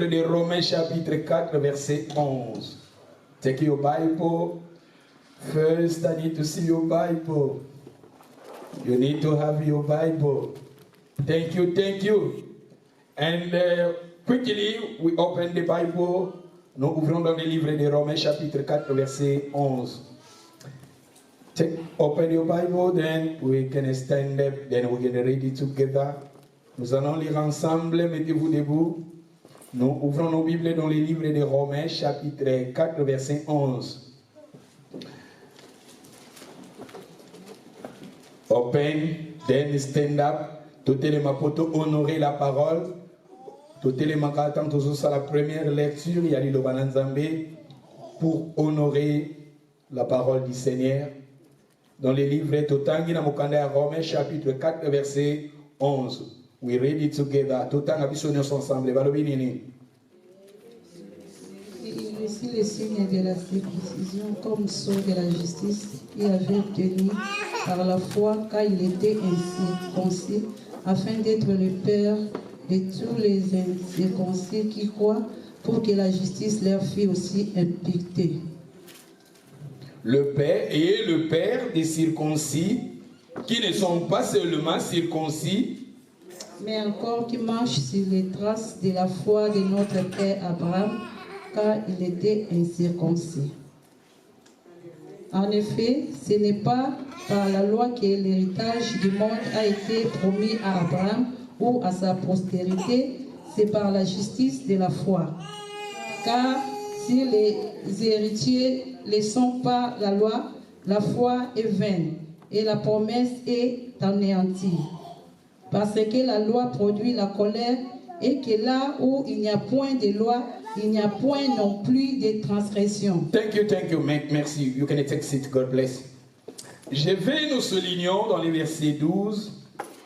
livre de Romains chapitre 4 verset 11. Take your Bible. First, I need to see your Bible. You need to have your Bible. Thank you, thank you. And quickly, we open the Bible. Nous ouvrons dans le livre de Romains chapitre 4 verset 11. Open your Bible, then we can stand up, then we get ready together. Nous allons lire ensemble, mettez-vous debout. Nous ouvrons nos Bibles dans le livre de Romains chapitre 4 verset 11. Open, then stand up. Tout le monde peut honorer la parole. Tout le monde peut attendre la première lecture. Il y a le Bananzambe pour honorer la parole du Seigneur. Dans le livre de Totangi na Mokanda Romains chapitre 4 verset 11. We read it together. Totanga bisonyo ensemble. Balobinini. Il reçut le signe de la circoncision comme sceau de la justice qui avait obtenu par la foi car il était incirconcis, afin d'être le père de tous les incirconcis qui croient, pour que la justice leur fût aussi imputée. Le père des circoncis qui ne sont pas seulement circoncis, mais encore qui marchent sur les traces de la foi de notre père Abraham, car il était incirconcis. En effet, ce n'est pas par la loi que l'héritage du monde a été promis à Abraham ou à sa postérité, c'est par la justice de la foi. Car si les héritiers ne sont pas la loi, la foi est vaine et la promesse est anéantie. Parce que la loi produit la colère et que là où il n'y a point de loi, il n'y a point non plus de transgression. Thank you, merci. You can take it, God bless. Je vais nous soulignons dans le verset 12,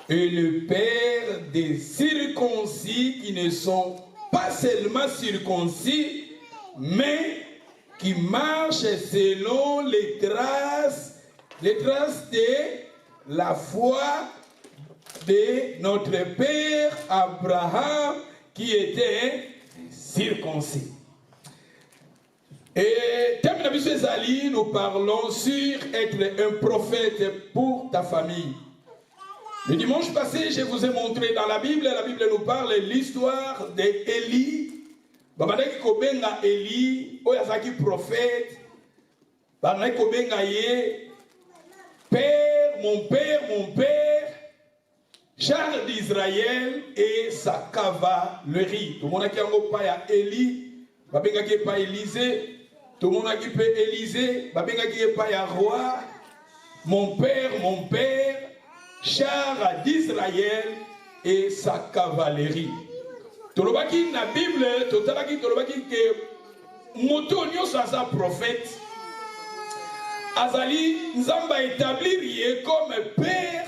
et le père des circoncis qui ne sont pas seulement circoncis, mais qui marchent selon les traces de la foi de notre père Abraham qui était circoncis. Et thème de Zali, nous parlons sur être un prophète pour ta famille. Le dimanche passé, je vous ai montré dans la Bible nous parle l'histoire d'Élie. Babandaki kobenga Élie, oyazaki prophète. Babandaki kobenga ye, père, mon père, Charles d'Israël et sa cavalerie. Tout le monde a pas ya Élie, babengaki pas Élisée. Tout le monde a pas Élisée, babengaki pas ya roi. Mon père, Charles d'Israël et sa cavalerie. Tolobaki na Bible, tolobaki que moto nyonso aza prophète. Azali nzamba établir ye comme père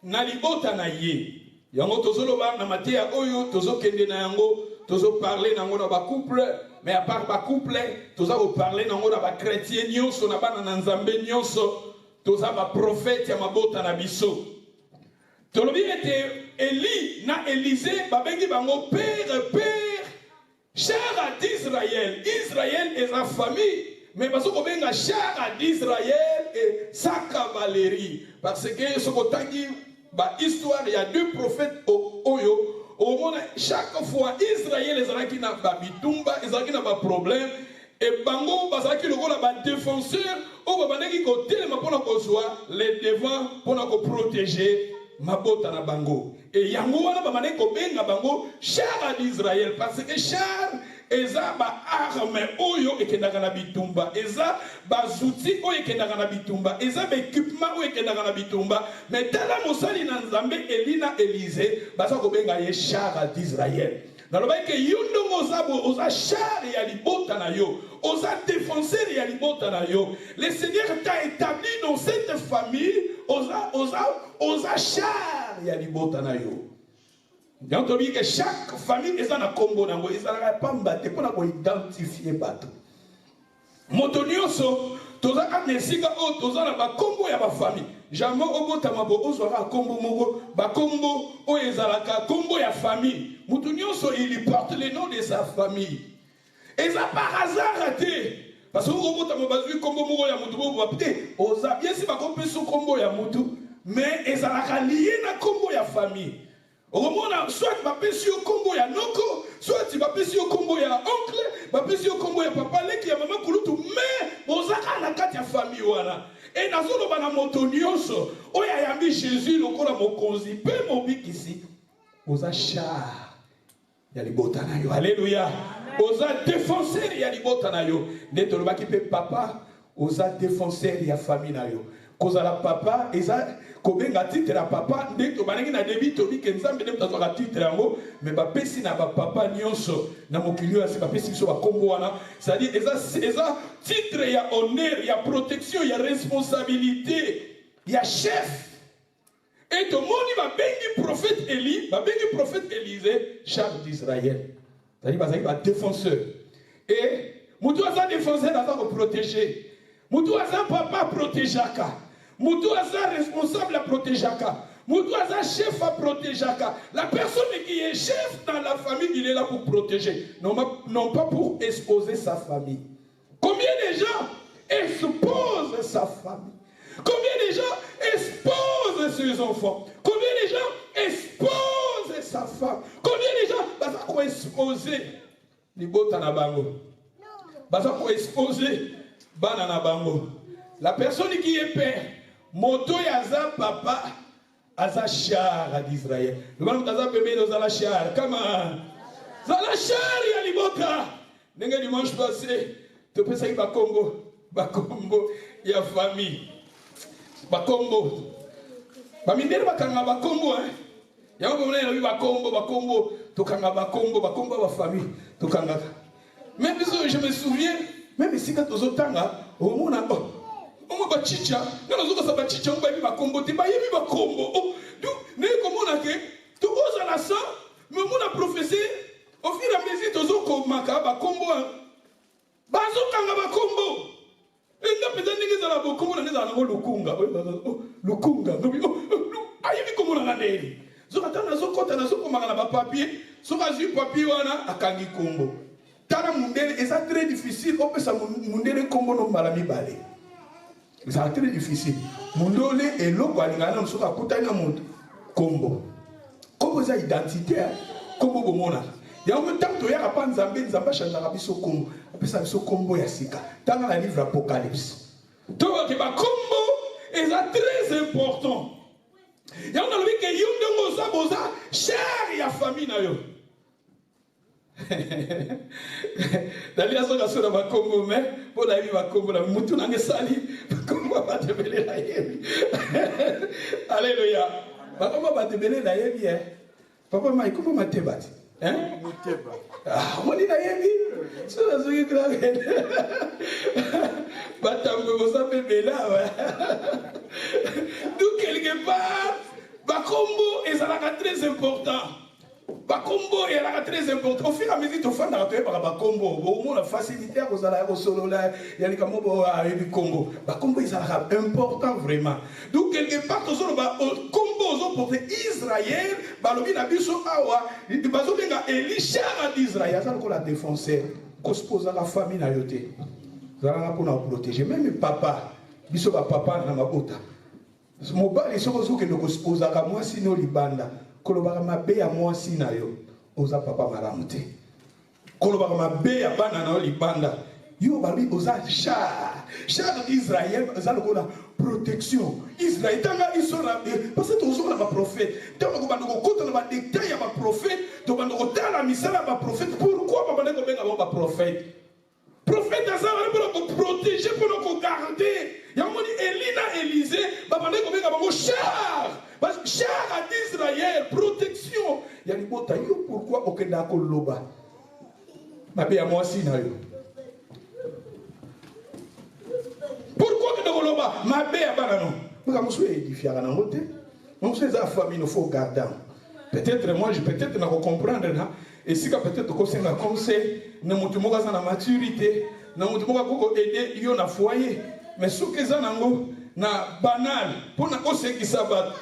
na libota na ye. Yango tozoloba na mateya oyo tozokende na yango, tozo parler nango na ba couple, mais à part ba couple, tozo parler nango na ba chrétien nyonso na bana na nzambe nyonso, toza ba prophète ya mabota na biso. Tolobi ete Élie na Élisée babengi bango père, char d'Israël. Israël est sa famille, mais parce qu'on benga char d'Israël et sa cavalerie. Parce que ce qu'on dit, histoire, il y a deux prophètes Oyo. Au monde, chaque fois, Israël est là qui n'a pas bitumba, ils ont pas problème. Et bango, parce que le rôle a défenseur, au moment qui côté les mapona kozwa les devants pour nous protéger. Mabota na bango et yango wana bamane ko benga bango char d'Israël parce que char eza ba arme oyo ekendaka na bitumba eza ba zouti oyo ekendaka na bitumba eza ba équipement oyo ekendaka na bitumba mais tala mosali na Nzambe Elina Élisée baza ko benga ye char d'Israël. Naloba ke yondo mozabo oza char ya libota na yo oza défenseur ya libota na yo. Le Seigneur t'a établi dans cette famille oza char ya libota na yo. Donc on dit que chaque famille est na kombo nango ezalaka pamba te pona ko identifier bato. Moto nyonso toza ka nesika o toza na ba kombo ya ba famille jamais obotama bo ozwaka kombo moko ba kombo o ezalaka kombo ya famille mutu nyonso il porte le nom de sa famille et ça par hasard raté parce que obotama bazui kombo moko ya mutu bo peut-être oza bien si ba kompeso kombo ya mutu mais ezalaka lié na kombo ya famille. Soit bapesi yo kombo ya noko, soit bapesi yo kombo ya oncle, bapesi yo kombo ya papa leki ya mama kulutu, mais ozaka na kati ya famille wana. Et nazolo bana moto nyonso, oya yambi Jésus lokola mokonzi pe mobikisi. Oza char ya libota na yo. Alléluia. Oza défenseur ya libota na yo. Neto lobaki pe papa, oza défenseur ya famille na yo. Kozala papa eza kobenga titre ya papa ndeko banengi na débit tobi ke nzambe ndeko tazwaka titre yango mais bapesi na bapapa nyonso na mokili oyo bapesi biso bakombo wana c'est-à-dire eza titre ya honneur ya protection ya responsabilité ya chef et tomoni babengi prophète Élie babengi prophète Élisée chef d'Israël c'est-à-dire bazali ba défenseur et mutu aza défenseur aza ko protéger mutu aza papa protégeaka Moutou aza responsable à protéger. Moutou aza chef à protéger. La personne qui est chef dans la famille, il est là pour protéger. Non pas pour exposer sa famille. Combien de gens exposent sa famille? Combien de gens exposent ses enfants? Combien de gens exposent sa femme? Combien de gens vont exposer les botana bango? Vont exposer banana bango. La personne qui est père, moto yaza papa, aza char d'Israël. Le monde aza bébé dans la char. Comment? Zala char ya libota. Nenga dimanche passé, tu peux savoir bakombo ya famille. Bakombo. Bamindele bakanga bakombo hein. Yango bomona na bakombo, tokanga bakombo ba famille, tokanga. Même je me souviens, même ici quand aux otanga, au monde on va chicha, nous avons un chicha, on va y bakombo, tu vas y bakombo. Donc, nous comme que tu oses à la sang, mais on a prophétisé au fur et à mesure tu oses comme maka bakombo, bazo kanga bakombo. Et nous peut-être que nous avons bakombo, nous avons lukunga, aïe comme on a dit. Zokata na zokota na zokomanga na papier, sokazi papier wana akangi kombo. Tala mundele, et ça très difficile, on peut ça mundele kombo no malami balé. C'est très difficile. Mundole et l'eau, alingana msoka kutana monde kombo. Kombo za identité, kombo bomona. Ya on temps to ya pa nzambe nzamba changera biso kombo. Apesa biso kombo ya sika. Dans le livre Apocalypse. Donc ke ba kombo est très important. Ya on a lu que yongo za boza cher ya famille na yo. Dalia soka sura bakombo me pour la vie bakombo la mutu na ngesali bakombo ba tebele la yebi. Alléluia. Bakombo ba tebele la yebi papa mai kombo matebati hein muteba ah moni la yebi sura soki grave batambo bosa bebela wa donc quelque part bakombo ezalaka très important. Bakombo est très important. Au fur et à mesure, tu fais un bakombo. Au moins, la facilité à au solo là, il y a des combo à Kombo. Bakombo est important vraiment. Donc, quelque part, tu as combo pour Israël, balobi na biso awa, bazo benga Elisha d'Israël, ça qu'on la défoncé. Qu'on se pose à la famille na yote. Ça là pour nous protéger. Même papa, biso ba papa na mabota. Mon bal est sur que nous se pose à moi sinon libanda. Kolobaka mabe ya mwasi na yo oza papa malamu te kolobaka mabe ya bana na yo libanda yo babi oza char d'Israël oza lokola protection Israël tanga isora parce que tozo na ba prophète tanga ko bando ko kota na ba détail ya ba prophète to bando ko tala misala ba prophète pourquoi ba bando ko benga ba prophète prophète azara pour protéger pour nous garder yamoni Elina Élisée ba bando ko benga ba char parce que char d'Israël, protection. Il y a des mots pourquoi aucun d'accord loba. Ma bien moi aussi na yo. Pourquoi que d'accord loba? Ma bien banano. Nous avons souhaité édifier la note. Nous sommes la famille nous faut garder. Peut-être moi je peut-être n'a comprendre là. Et si peut-être que c'est un conseil, ne monte moi dans la maturité, ne monte moi pour aider yo na foyer. mais soki eza nango na banal mpona osekisa bato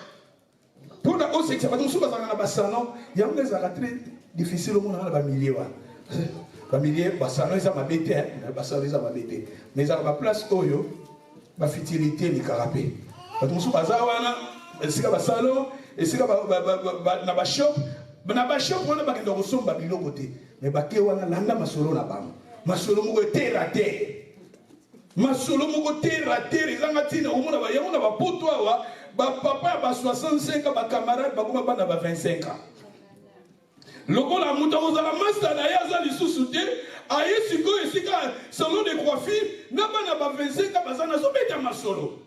mpona osekisa bato mosusu bazalaka na basalon yango ezalaka très difficile omonaka na bamilie wana bamilie basalon eza mabe te basalon eza mabe te mais ezalaka baplace oyo bafutilité elikaka mpe bato mosusu baza wana esika basalon esika na bashop wana bakenda kosomba biloko te mais bake wana landa masolo na bango masolo moko etera te masolo moko terre ezanga ntina omona bayango na bapoto awa bapapa ya ba 65 ans bacamarade bakoma bana ba 25 ans lokola moto akozala master na ye aza lisusu te aye sikoyo esika salon de coiffure na bana ba 25 ans baza nazobeta masolo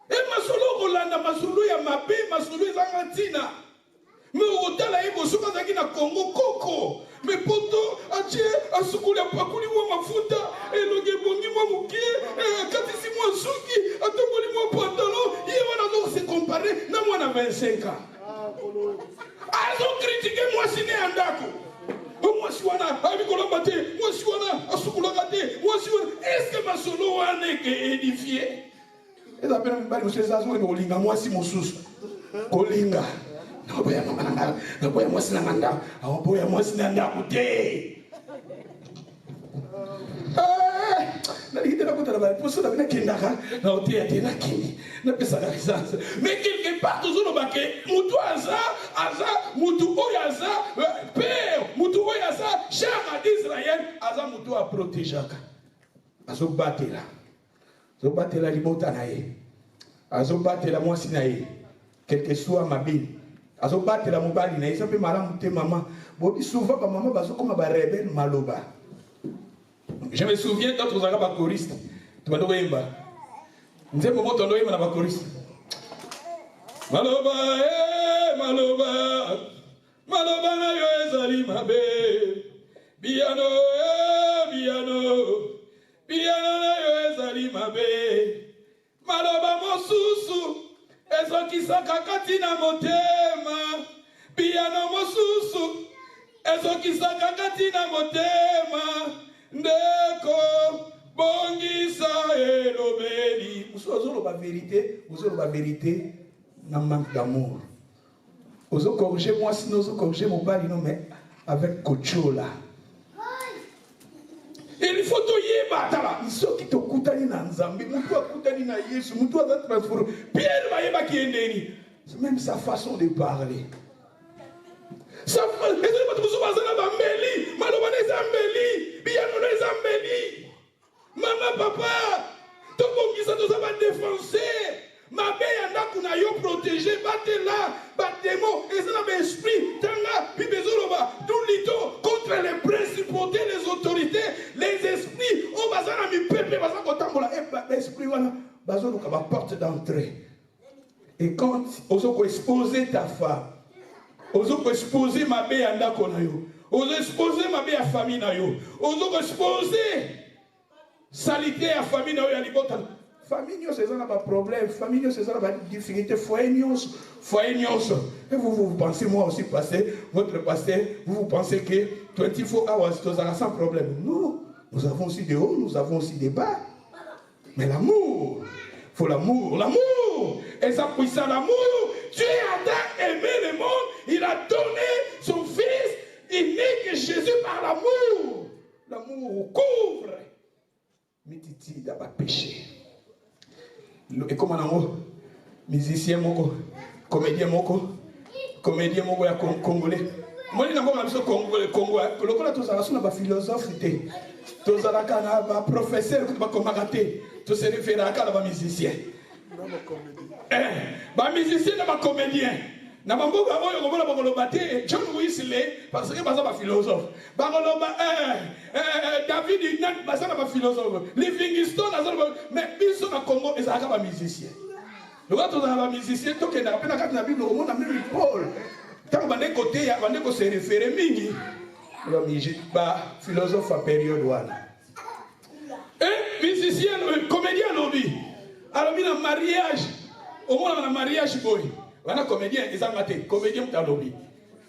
e masolo okolanda masolo ya mabe masolo ezanga ntina me okotala ye bosoka azalaki na Congo koko me poto atie asukuli apakuli mwa mafuta elongi ebongi mwa mokie akatisi mwa suki atongoli mwa pantalon ye wana azokose compare na mwana 25 ans azokritike mwasi ne ya ndako mwasi wana abikolamba te mwasi wana asukulaka te mwasi wana eske masolo wana eke edifie eza pena mibali mosusu eza azokende kolinga mwasi mosusu kolinga naboya mama nanga naboya mwasi nanga ndako awoboya mwasi na ndako te nalikite nakotala baposo na bina kendaka na oteya te nakende napesaka risance mais quelque part tozolobake mutu aza mutu oyo aza père mutu oyo aza chara d'Israël aza mutu aprotegeaka azobatela libota na ye azobatela mwasi na ye quelque soit mabini azobatela mobali na ye eza mpe malamu te mama bobi souvent bamama bazokoma barebele maloba. Je me souviens quand on a un choriste, tu m'as dit nous avons monté un choriste. Maloba, maloba, maloba na yo ezali mabe. Biano, biano na yo ezali mabe. Maloba mosusu, ezokisaka kati na motema. Biano mosusu, ezokisaka kati na motema. Ndeko bongisa elobeli. Vous avez la vérité, n'a manque d'amour. Vous avez corrigé moi, sinon vous avez corrigé mon bali, non, mais avec Kochola. Il faut te yeba. Il faut que tu koutani na Nzambi, mutu koutani na Yesu, mutu a transformé. Pierre va yeba qui est c'est même sa façon de parler. Ça fait les autres tout ça na bambeli, malobana ezambeli, biano na ezambeli. Mama papa, to bongisa to ça va défoncer. Ma belle anda kuna yo protéger, batte là, batte démon, et ça na esprit, tanga, puis bezoloba, tout lito contre les principautés, les autorités, les esprits, oh bazana mi peuple bazana kotambola, et l'esprit wana bazolo ka ba porte d'entrée. Et quand osoko exposer ta femme ozo exposer ma bé anda konayo ozo exposer ma bé à famille na yo ozo exposer salité à famille na yo ya libota famille nyos c'est ça na pas problème famille nyos c'est ça na pas difficulté foyer nyos et vous pensez moi aussi pasteur votre pasteur vous pensez que 24 hours tout ça sans problème non nous avons aussi des hauts nous avons aussi des bas mais l'amour faut l'amour et ça puissant l'amour. Dieu a aimé le monde, il a donné son fils unique Jésus par l'amour. L'amour couvre. Mititi d'aba péché. Et comment on a musicien moko, comédien moko ya congolais. Moi je n'ai pas congolais. Le tout ça na ba philosophe té. Tout ça na ba professeur ko ba komagate. Tout se réfère à ba musicien. Ba musicien na ba comédien na bamboka oyo kobola bakoloba te John Wesley parce que baza ba philosophe bakoloba David Nat baza na ba philosophe Livingstone azoloba mais biso na Congo ezalaka ba musicien loka tozala ba musicien tokenda pena kati na Bible omona même Paul tant bande côté ya bande ko se référer mingi ba philosophe à période wana musicien comédien lobby alors na mariage au moins na mariage boy wana comédien ezanga te comédien mutalobi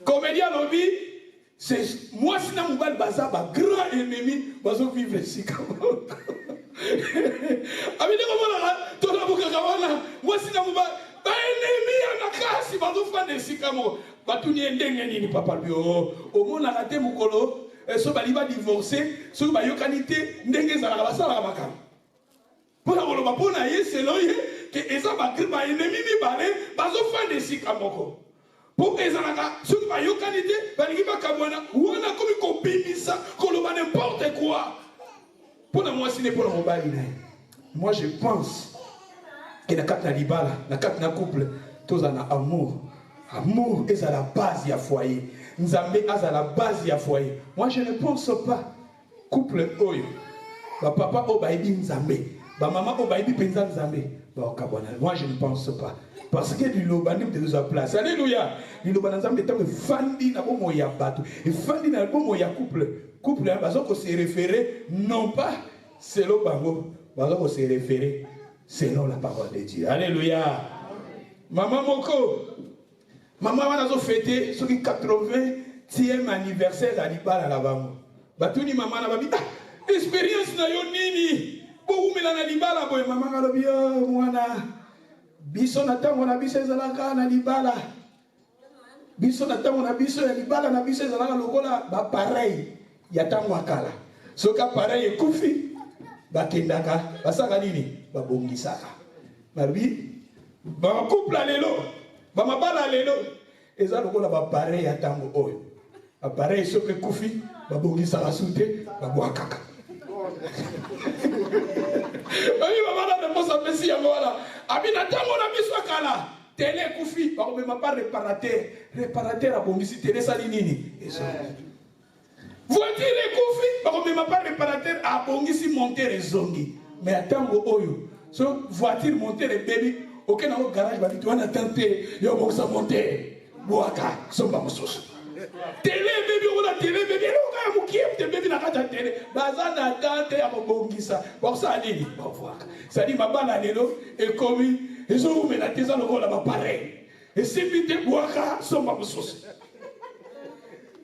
comédien lobby c'est moi sina mobile baza ba grand ennemi bazo vivre ici Abide komona tola bukaka wana mwasi na muba ba ennemi ya makasi bazofa desika mo batuni ndenge nini papa bio omona kate mukolo so bali ba divorcer so ba yokani te ndenge za basala makam pona koloba pona yeselo ye ke eza ba ennemi mi bale bazofa desika moko pour ezalaka soki bayokani te balingi bakabwana wana komi kobimisa koloba n'importe quoi mpona mwasi ne mpona mobali na ye. Moi je pense que na kati na libala na kati na couple toza na amour eza la base ya foyer nzambe aza la base ya foyer. Moi je ne pense pas couple oyo bapapa oyo bayebi nzambe bamama oyo bayebi mpenza nzambe bakabwana. Moi je ne pense pas. Parce que liloba ndim de place. Alléluia. Liloba na nzambe tango fandi na bomo ya bato. Et fandi na bomo ya couple. Couple ya bazoko se référer non pas selon bango, bazoko se référer selon la parole de Dieu. Alléluia. Maman moko. Maman wana zo fêter ce qui 80e anniversaire à libala la bango. Batuni maman na babi expérience na yo nini? Bo umela na libala boy maman ngalobi yo mwana biso na tango na biso ezalaka na libala biso na tango na biso ya libala na biso ezalaka lokola ba pareil ya tango akala soka pareil ekufi bakendaka basaka nini babongisaka babi ba couple lelo ba mabala lelo eza lokola ba pareil ya tango oyo ba pareil soka ekufi babongisaka sute babwakaka. Oui, maman, on a pas sa messie à moi. Abina tango na biso kala. Télé koufi, par même pas réparateur à bombisi télé salinini. Voiture koufi, par même pas réparateur à bombisi monter les zongi. Mais tango oyo, so voiture monter les bébés, aucun dans le garage va dire tu vas tenter, yo bon ça monter. Boaka, somba mosos. Télé bébé ou la télé bébé lo ka mukie te bébé na kata télé bazana tante ya bongisa pour ça ali ba voir ça dit mabala lelo et komi ezo me la teza lo la ba pareil et c'est vite boaka somba musos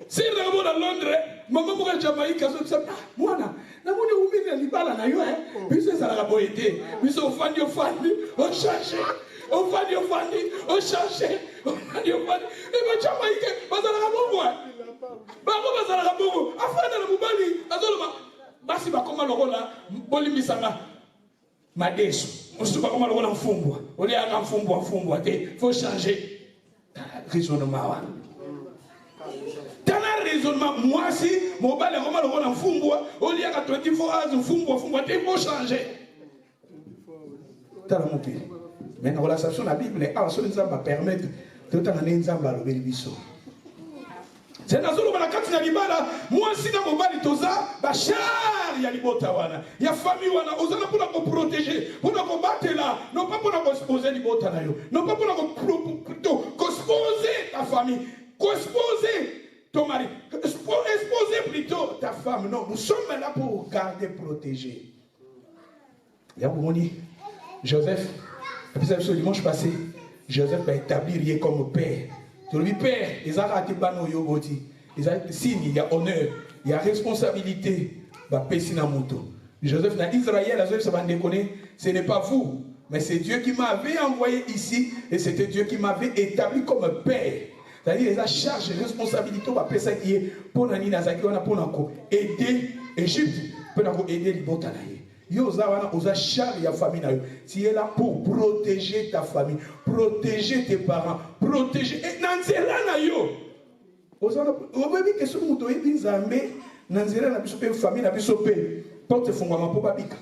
c'est là dans Londres maman mo ka Jamaïque so ça mwana na moni umina libala na yo biso ça la boyete biso fandi on cherche on cherche et ba Jamaïque bazala ka bango bazala ka bongo afana na mobali azoloba basi bakoma lokola bolimisanga madeso osuba koma lokola mfumbwa oli anga mfumbwa te faut changer raisonnement wana tana raisonnement moi si mobali koma lokola mfumbwa oli anga 24 hours mfumbwa te faut changer tala mopi mais na relation na Bible so nzamba permettre totanga nzamba lobeli biso. C'est dans le kati na libala moi si na mobali toza ba char ya libota wana ya famille wana ozana pour ko protéger pour ko batela non pas pour ko exposer libota na yo non pas pour exposer ta famille ko exposer ton mari exposer plutôt ta femme. Non, nous sommes là pour garder protéger. Il y a Boumoni Joseph le dimanche passé Joseph va établir comme père. Tu lui père, ils ont raté bano yoboti. Ils ont signe, il y a honneur, il y a responsabilité. Joseph dans Israël, ce n'est pas vous, mais c'est Dieu qui m'avait envoyé ici et c'était Dieu qui m'avait établi comme père. C'est-à-dire, il a charge de responsabilité pour aider l'Égypte, pour aider les Botanaïs. Tu es là pour protéger ta famille, protéger tes parents, protéger. Et Nanzela na yo. Obebi que ce muto ebi nzambe Nanzela na bisope famille na bisope porte fungwa po babika.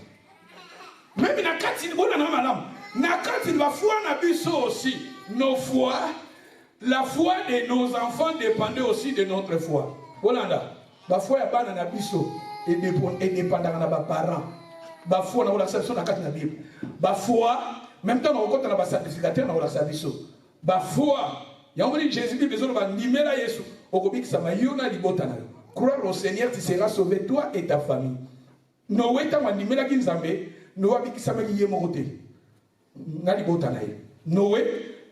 Même na kati bona na malam. Na kati la foi na biso aussi. Nos foi, la foi de nos enfants dépendait aussi de notre foi. Bolanda. La foi ya bana na biso et dépendant na ba parents. Ba foi na relaxation na kati na Bible. Ba foi même temps na okota na ba sacrificateur na relaxation. Ba foi ya ngoni Jésus dit besoin ba nimela Yesu okobikisa mayona libota na yo. Croire au Seigneur, tu seras sauvé toi et ta famille. Noé ta nimela ki nzambe Noé bikisa ma liye mokote. Na libota na yo. Noé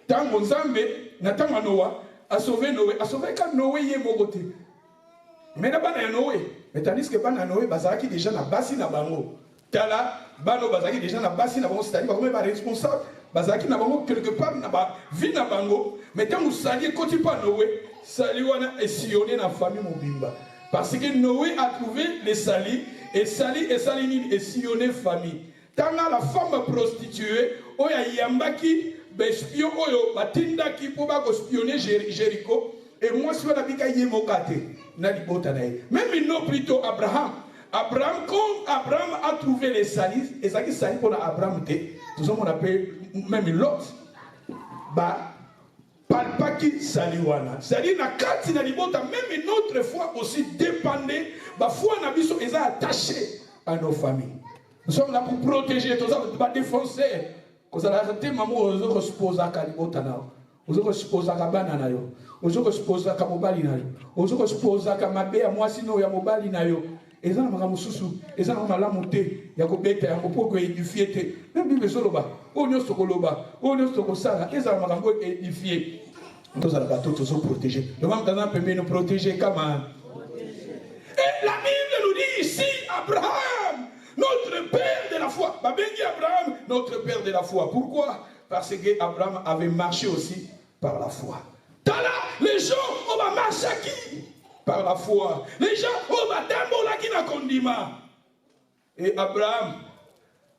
tango nzambe na tango Noa a sauvé ka Noé ye mokote. Mais na bana ya Noé, mais tandis que bana Noé bazaki déjà na basi na bango. Tala bano bazaki déjà na basi na bango, c'est-à-dire bango ba responsable bazaki na bango quelque part na ba vie na bango, mais tant sali koti pa Noé, sali wana est sillonné na famille mobimba parce que Noé a trouvé les sali et sali est sillonné famille. Tant la femme prostituée oya yambaki bespion oyo batindaki pour ba espionner Jéricho, et moi si on a bika yemokate na libota na ye. Même non plutôt Abraham, quand Abraham a trouvé les salis, et ça qui salit pour Abraham, tout ça on appelle même Lot, bah, pas qui saliwana. C'est-à-dire, na kati na libota, même une autre fois aussi dépendait, bah, foi na biso, ils sont attachés à nos familles. Nous sommes là pour protéger, tout ça, pas défoncer. Quand ça a arrêté, maman, on se pose à Kalibota na. On se pose à Kabana yo. On se pose à Kamobali na yo. On se pose à Kamabea, moi sinon, ya Mobali na yo. Et ça, on a mususu, et ça, on a la montée, il y a bête, il y a beaucoup édifié, même Bible Soloba, on est Sokoloba, on est Sokosala, et ça, on a édifié. Nous allons tous nous protéger. Nous allons nous protéger comme un. Et la Bible nous dit ici, Abraham, notre père de la foi. Babengi Abraham, notre père de la foi. Pourquoi? Parce que Abraham avait marché aussi par la foi. Tala, les gens, on va marcher à qui? Par la foi. Les gens, oh, batambo la qui n'a condiment. Et Abraham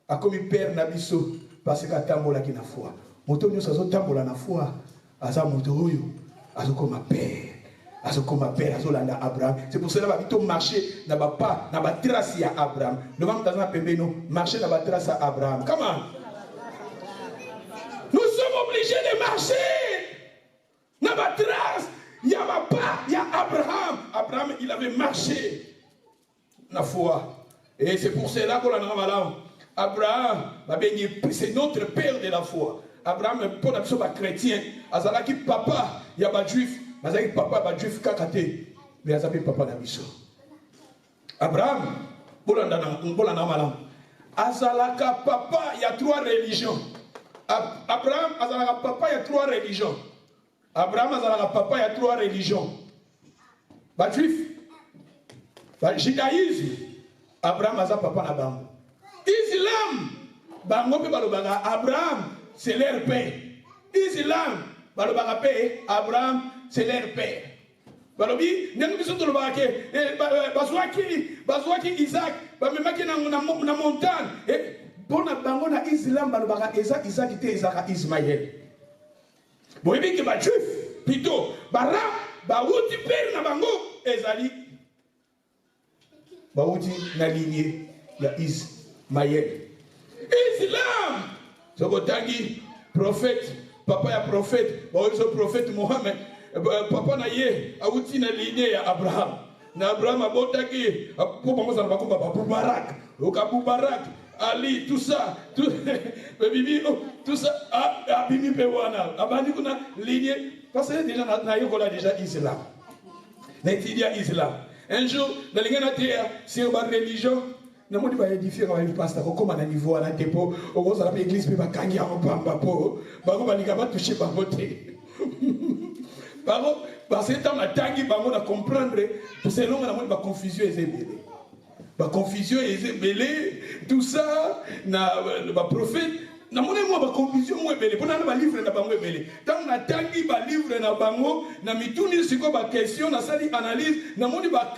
a commis père Nabiso parce que tambo la qui n'a foi. Moto nous sazo tambo la na foi. Asa moto oyo, azo comme père. Azo comme père, azo landa Abraham. C'est pour cela que nous marcher na ba pas na ba trace à Abraham. Nous vamos dans un pembe nous marcher na ba trace à Abraham. Comment? Nous sommes obligés de marcher na ba trace. Il y a papa, il y a Abraham. Abraham, il avait marché la foi. Et c'est pour cela qu'on a dit Abraham, c'est notre père de la foi. Abraham, pour la personne chrétien, azalaki papa, il y a pas juif, azalaki papa, pas juif kakate, mais azalaki papa na biso. Abraham, pour la malam, azalaka papa, il y a 3 religions. Abraham, azalaka papa, il y a 3 religions. Abraham azalaka papa, il y a 3 religions. Ba juif, ba judaïsme, Abraham azalaka papa na bango. Islam, bango pe balobaka Abraham, c'est leur père. Islam, balobaka pe Abraham, c'est leur père. Balobi, ndengo biso tolobaka ke bazwaki Isaac, bamemaki na montagne. Et pona bango na Islam balobaka Isaac te Isaac Ismaël. Boyebi ke ba juif plutôt bara ba wuti père na bango ezali ba wuti na lignée ya Ismaël. Islam sokotangi prophète papa ya prophète ba wuti prophète Mohammed papa na ye a wuti na lignée ya Abraham na Abraham abotaki po bango za ba ko ba Mubarak okabu Barak Ali, tout ça, tout ça, Abimi Pewana, Abani Kuna, lignée, parce que déjà, Nayokola déjà Islam. N'étudia Islam. Un jour, dans les gens sur ma religion, nous avons édifié un pasteur, comme on a niveau à la dépôt, au gros, à l'église, puis ma kangi à mon pamba, Bago Baligama touché par voter. Bago, parce que tant la tangi, Bago a comprendre, c'est long, on a confusion et zébélé. La confusion est mêlée, tout ça, na prophète, na mona moi ba confusion moi mêlée, pona na livre na bango mêlée. Tant na tangi ba livre na bango, na mituni siko ba question, na sali analyse, na moni ba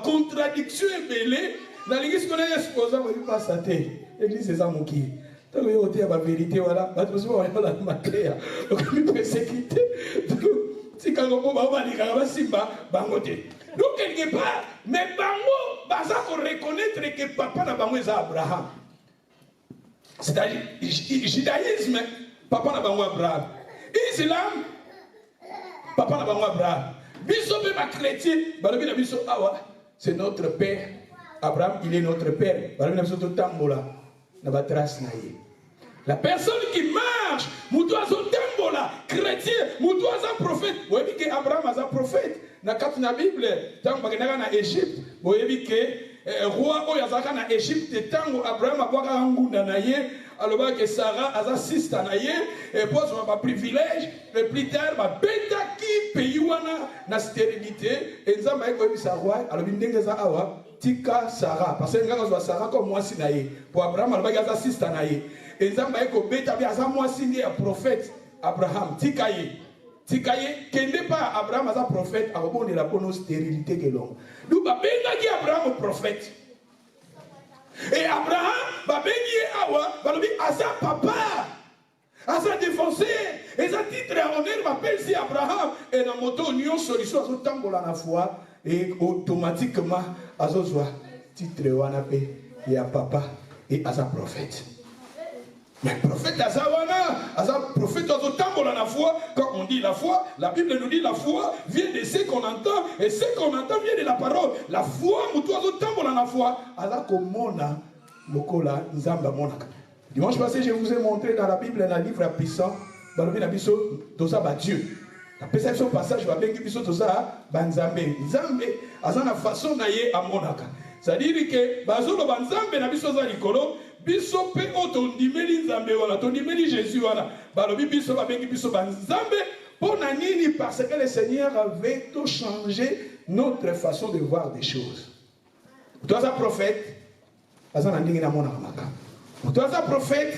contradiction mêlée, na l'église qu'on a exposé va pas saté. L'église c'est ça mon qui. Tant que yote ba vérité voilà, ba tous va la matière. Donc mi persécuté. Si quand on va dire ba simba bangote. Donc quelque part, mais bango, baza ko reconnaître que papa na bango est Abraham. C'est-à-dire judaïsme, papa na bango Abraham. Islam, papa na bango Abraham. Biso be ma chrétien, balobi na biso awa, c'est notre père. Abraham, il est notre père. Balobi na biso to tambola na ba trace na ye. La personne qui marche, moutoua son tambola, chrétien, moutoua son prophète. Vous voyez que Abraham est un prophète. Dans la Bible, tant que na Égypte, vous voyez que roi oyazaka na Égypte, tant que Abraham a boaka ngunda na ye, alors que Sarah a sa sister na ye, et pose un privilège, et plus tard, ma bêta qui pays wana na stérilité et nzamba eko ebisa roi alobi ndenge za awa tika Sarah parce que ngaka zo Sarah comme mwasi na ye pour Abraham alobaki aza sister na ye et nzamba eko beta bi aza mwasi ndi ya prophète Abraham tika ye kende pa Abraham aza prophète akobondela pono stérilité kelongo donc babengaki Abraham prophète et Abraham babengi ye awa balobi aza papa aza défoncé eza titre ya honneur bapelle si Abraham et na moto union solution azotambola na foi et automatiquement azozwa titre wana pe ya papa et aza prophète. Mais prophète aza wana aza prophète azotambola na foi. Quand on dit la foi, la Bible nous dit la foi vient de ce qu'on entend et ce qu'on entend vient de la parole. La foi mutu azotambola na foi aza komona lokola nzamba monaka. Dimanche passé, je vous ai montré dans la Bible, dans le livre puissant, dans le Bible, Tosa ba Dieu. La perception passage, va bien que Biso Tosa banzambe. Nzambe, azana façon naye a monaka. C'est-à-dire que bazolo banzambe na biso za likolo, biso pe otondimeli nzambe wala, tondimeli Jésus wala. Balobi biso ba bengi biso banzambe pour nanini parce que le Seigneur avait tout changé notre façon de voir des choses. Toi, un prophète, azana ndingi na monaka maka. Toi, un prophète,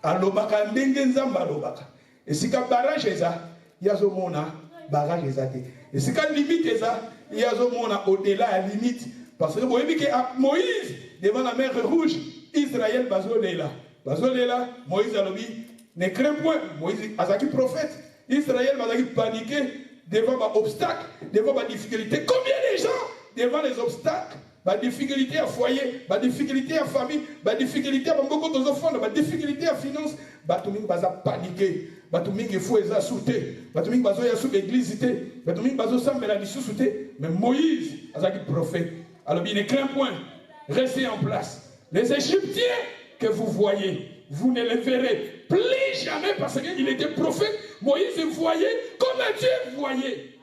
alobaka ndenge nzamba alobaka. Et si ka barrage eza, yazo mona barrage eza te. Et si ka limite eza, yazo mona au-delà à limite. Parce que vous voyez que Moïse, devant la mer rouge, Israël bazolela. Bazolela, Moïse alobi, ne crains point. Moïse azaki prophète. Israël bazaki paniqué devant ma obstacle, devant ma difficulté. Combien de gens devant les obstacles? Ma difficulté à foyer, ma difficulté à famille, ma difficulté à beaucoup d'enfants, ma difficulté à finance, batuming baza paniqué, batuming il faut les assouter, batuming bazo ya sous l'église té, batuming bazo sambela di sous-souté, mais Moïse, azaki prophète, alors il ne craint point, restez en place. Les Égyptiens que vous voyez, vous ne les verrez plus jamais parce qu'il était prophète. Moïse voyait comme Dieu voyait.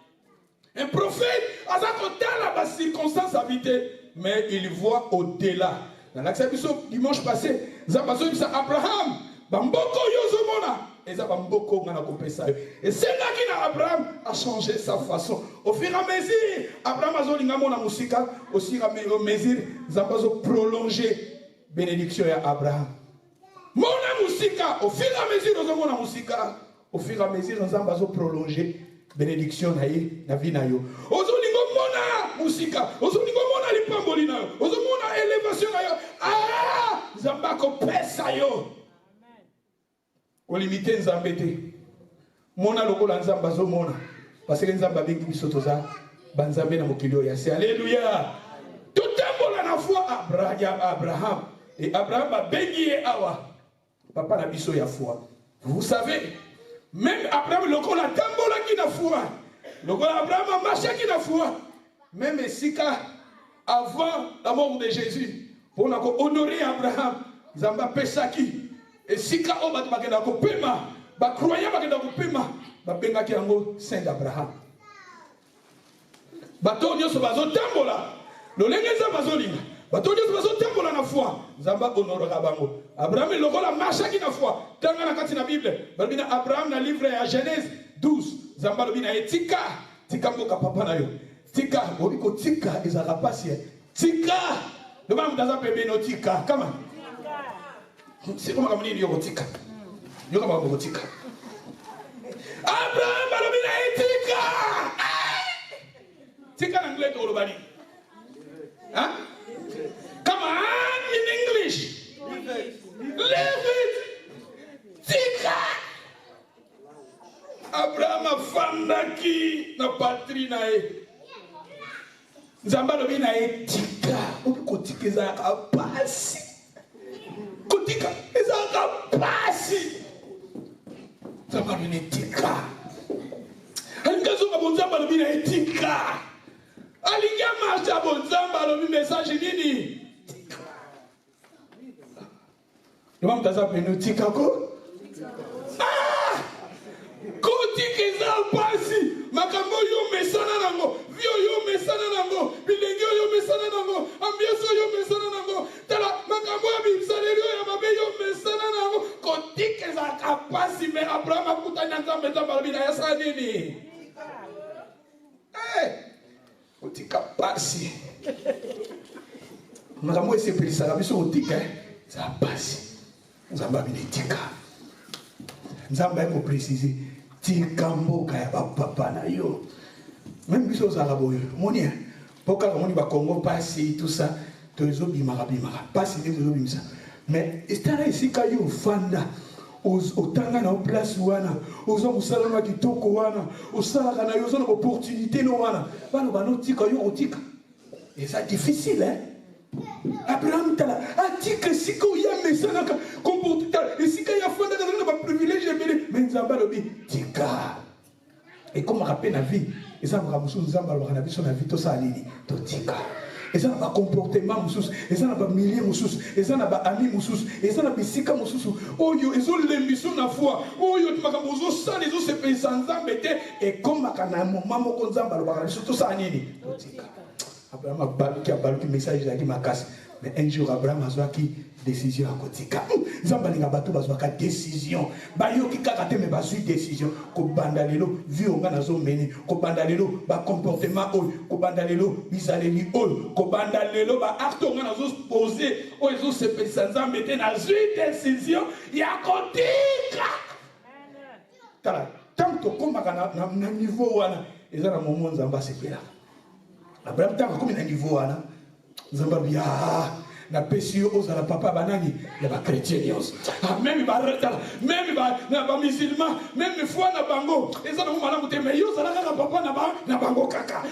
Un prophète, dans la circonstance habitée, mais il voit au-delà. Dans l'accès dimanche passé, Abraham, Bamboko Yozomona, et Bamboko Manakopesa. Et c'est là qu'Abraham a changé sa façon. Au fur et à mesure, Abraham a zolingamona musika, au fur et à mesure, Zabazo prolongé bénédiction à Abraham. Mona musika, au fur et à mesure, Ozomona musika, au fur et à mesure, Zabazo prolongé bénédiction na vie na yo. Ozolingo mona musika, ozolingo mona lipamboli na yo, ozomona élévation na yo. Ah, Zamba ko pesa yo. Ko limiter Nzambe te. Mona lokola Nzamba zo mona. Parce que Nzamba bengi biso toza banzambe na mokili ya se. Alléluia. Totambola na foi Abraham. Et Abraham a bengi awa. Papa na biso ya foi. Vous savez, même Abraham, le col a tambola qui n'a foi. Le col Abraham a marché qui n'a foi. Même Sika, avant la mort de Jésus, pour honorer Abraham, Zamba Pesaki. Et Sika, on va te pema. Ba croyant que pema. Ba benga ki ango saint d'Abraham. Bato nyoso bazo tambola. Le lengeza bazolinga. Bato nyoso bazo tambola na foi. Zamba honorera bango. Abraham le col a marché qui n'a foi. Tanga na kati na Bible. Balbina Abraham na livre à Genèse 12. Zamba lobina etika. Tika mboka papa na yo. Tika, obiko tika ezala pasi. Tika. Le bam daza pembe no tika. Kama. C'est comment comme ni yoko tika. Yoko ba yoko tika. Abraham lobina etika. Tika en anglais ko lobani. Hein? Come on in English. Leave it. Tika. Abraham a fandaki na patrie na e. Nzamba lobi na e tika. Obi kotika eza kapasi. Kotika eza kapasi. Nzamba lobi na tika. Angazo ka bonzamba lobi na e tika. Alinga marcha bonzamba lobi message nini? Le monde d'aza penu tika ko. Ah! Kotika eza pasi. Makambo yo mesana nango, vio yo mesana nango, bilenge yo mesana nango, ambiance yo mesana nango, tala makambo ya bimsalero ya mabe yo mesana nango, kotika eza kapasi me Abraham akutanya Nzambe Nzamba bina ya sa nini? otika pasi makambo esepelisaka biso otika za pasi nzambe abinetika nzambe ayekoprécise tika mboka ya bapapa na yo même biso ozalaka boye moni mpo kaka moni bakongo pasi tout ça tozobimaka pasi nde tozobimisa mais etala esika yo ofanda otanga na place wana oza mosala na kitoko wana osalaka na yo oza na opportunité no wana bano banotika yo otika eza difficile Abraham tala atika esika oya mesanaka comporte tala esika ya fandaka na baprivilège ebele mais nzambe alobi tika ekomaka mpe na vie eza makambo mosusu nzambe alobaka na biso na vie tosala nini totika eza na bacomportement mosusu eza na bamilie mosusu eza na baami mosusu eza na bisika mosusu oyo ezolembiso na foi oyo makambo ozosala ezosepelisa nzambe te ekomaka na moma moko nzambe alobaka na biso tosala nini totika Abraham abaluki message ezalaki makasi mais un jour Abraham azwaki décision ya kotika nzambe alinga bato bazwaka décision bayoki kaka te me bazwi décision kobanda lelo vie onga nazomene kobanda lelo bacomportement oyo kobanda lelo bizaleli oyo kobanda lelo baacte onga nazopose oyo ezosepelisa nzambe te nazwi décision ya kotika tala tant tokomaka na niveau wana eza na momo nzambe asepelaka Abraham tant akomi na niveau wana nzambe alobi na pesi yo ozala papa banani ya bakretien nyonso même bamusulman même foi na bango eza nango malamu te mais yo ozala kaka papa na bango kaka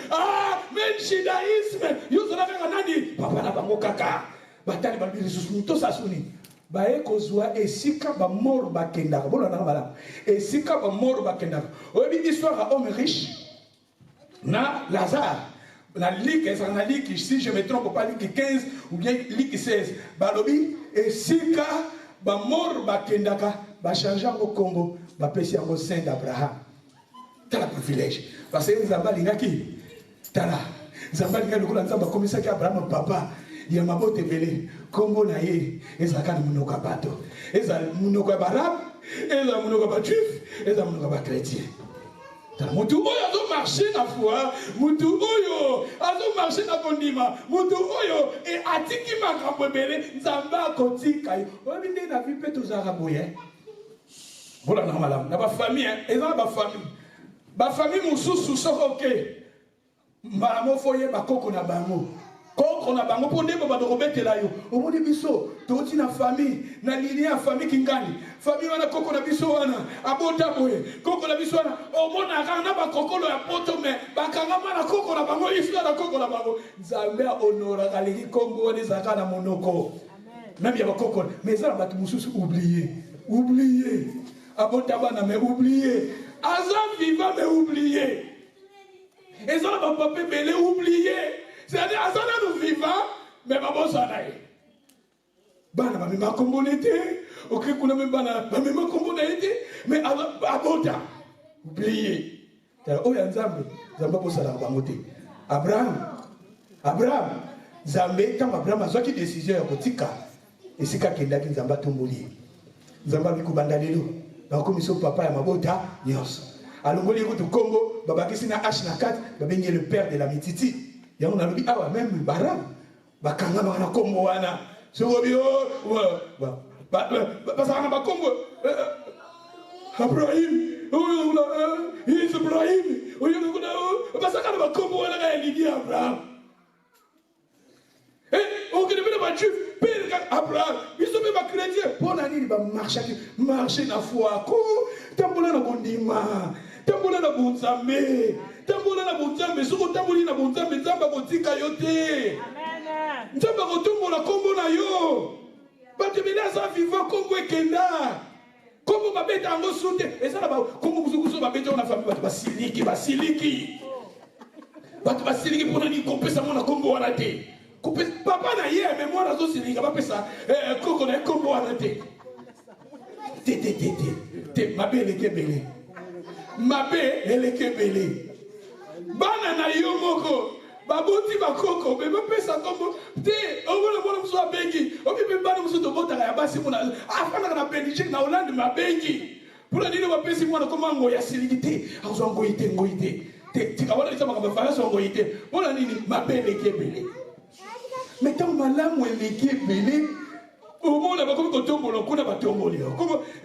même judaïsme yo ozala kaka nani papa na bango kaka batali balobi lisusu tosasuni baye kozwa esika bamoro bakendaka bolonaka malamu esika bamoro bakendaka oyebi histoire ya homme riche na Lazare na Luc, si je ne me trompe pas, Luc 15 ou bien Luc 16, balobi, et sika, ba mort, ba kendaka, ba changer au Congo, ba pesi au sein d'Abraham. T'as le privilège. Parce que Nzamba lingaki, t'as là. Nzamba lingaki, le Nzamba comme ça qu'Abraham papa, il y a ma botte belé, Congo naye, et ça quand monoka bato, et ça monoka barab, et ça monoka juif, et ça monoka chrétien. Mutu oyo azo marcher na foi, mutu oyo azo marcher na bondima, mutu oyo e atiki makambo ebele nzambe akotika yo. Oyebi nde na vie mpe tozalaka boye. Voilà na malamu na bafamille, eza na bafamille mosusu soko oke mbala moko oye bakoko na bango. Koko na bango po ndeko bato kobetela yo omoni biso toti na famille na linie ya famille kingani famille wana koko na biso wana abota boye koko na biso wana omona kana bakokolo ya poto me bakangama na koko na bango ifia na koko na bango nzambe honora kaleki kombo wana ezaka na monoko même ya bakoko mais ça bato mususu oublier abota bana mais oublier azam vivant mais oublier et ça va papa belé oublier. C'est-à-dire, à ça, nous vivons, mais maman s'en aille. Bana, ma mère communauté, ok, qu'on a même bana, ma mère communauté, mais à Bota, oubliez. Oh, il y a un Zambé, Zambé pour ça, la Bamoté. Abraham, Zambé, quand Abraham a sorti décision à Botika, et c'est quand il a dit Zamba Tomboli. Zamba Bikubanda Lelo, la commission papa et ma Bota, Nyos. Alors, on dit que au Congo, Babakisina H4, Babengé le père de la Mititi. Yango na lobi awa même barab bakanga bana kombo wana sobio basanga bakombo Abrahim Ibrahim basanga bakombo wana ga ligi Abraham on que devait ba juif père Abraham biso be ba chrétien pona nini ba marcher na foi ko tambola na kondima tambola na bunzambe tambola na bunzambe soko tamboli na bunzambe nzamba kotika yo te amen nzamba kotombola kombo na yo bato bela sa vivant kombo ekenda kombo babeta yango sute eza na kombo musukusu babeta na famille bato basiliki mpona ni kopesa mwana kombo wana te papa na ye me mwana azosilika bapesa koko na ye kombo wana te mabe eleki ebele mabe eleki ebele bana na yo moko baboti bakoko me bapesa kombo te omona mwana mosusu abengi obipe bana mosusu tobotaka ya basi mona afandaka na Belgique na Hollande mabengi mpona nini bapesi mwana koma ngoyi asiliki te azwa ngoyi te tikabona lisama kabafala songo ite bona nini mabele kebele mais tant malamu eleki ebele omona bakomi kotombola kuna batomboli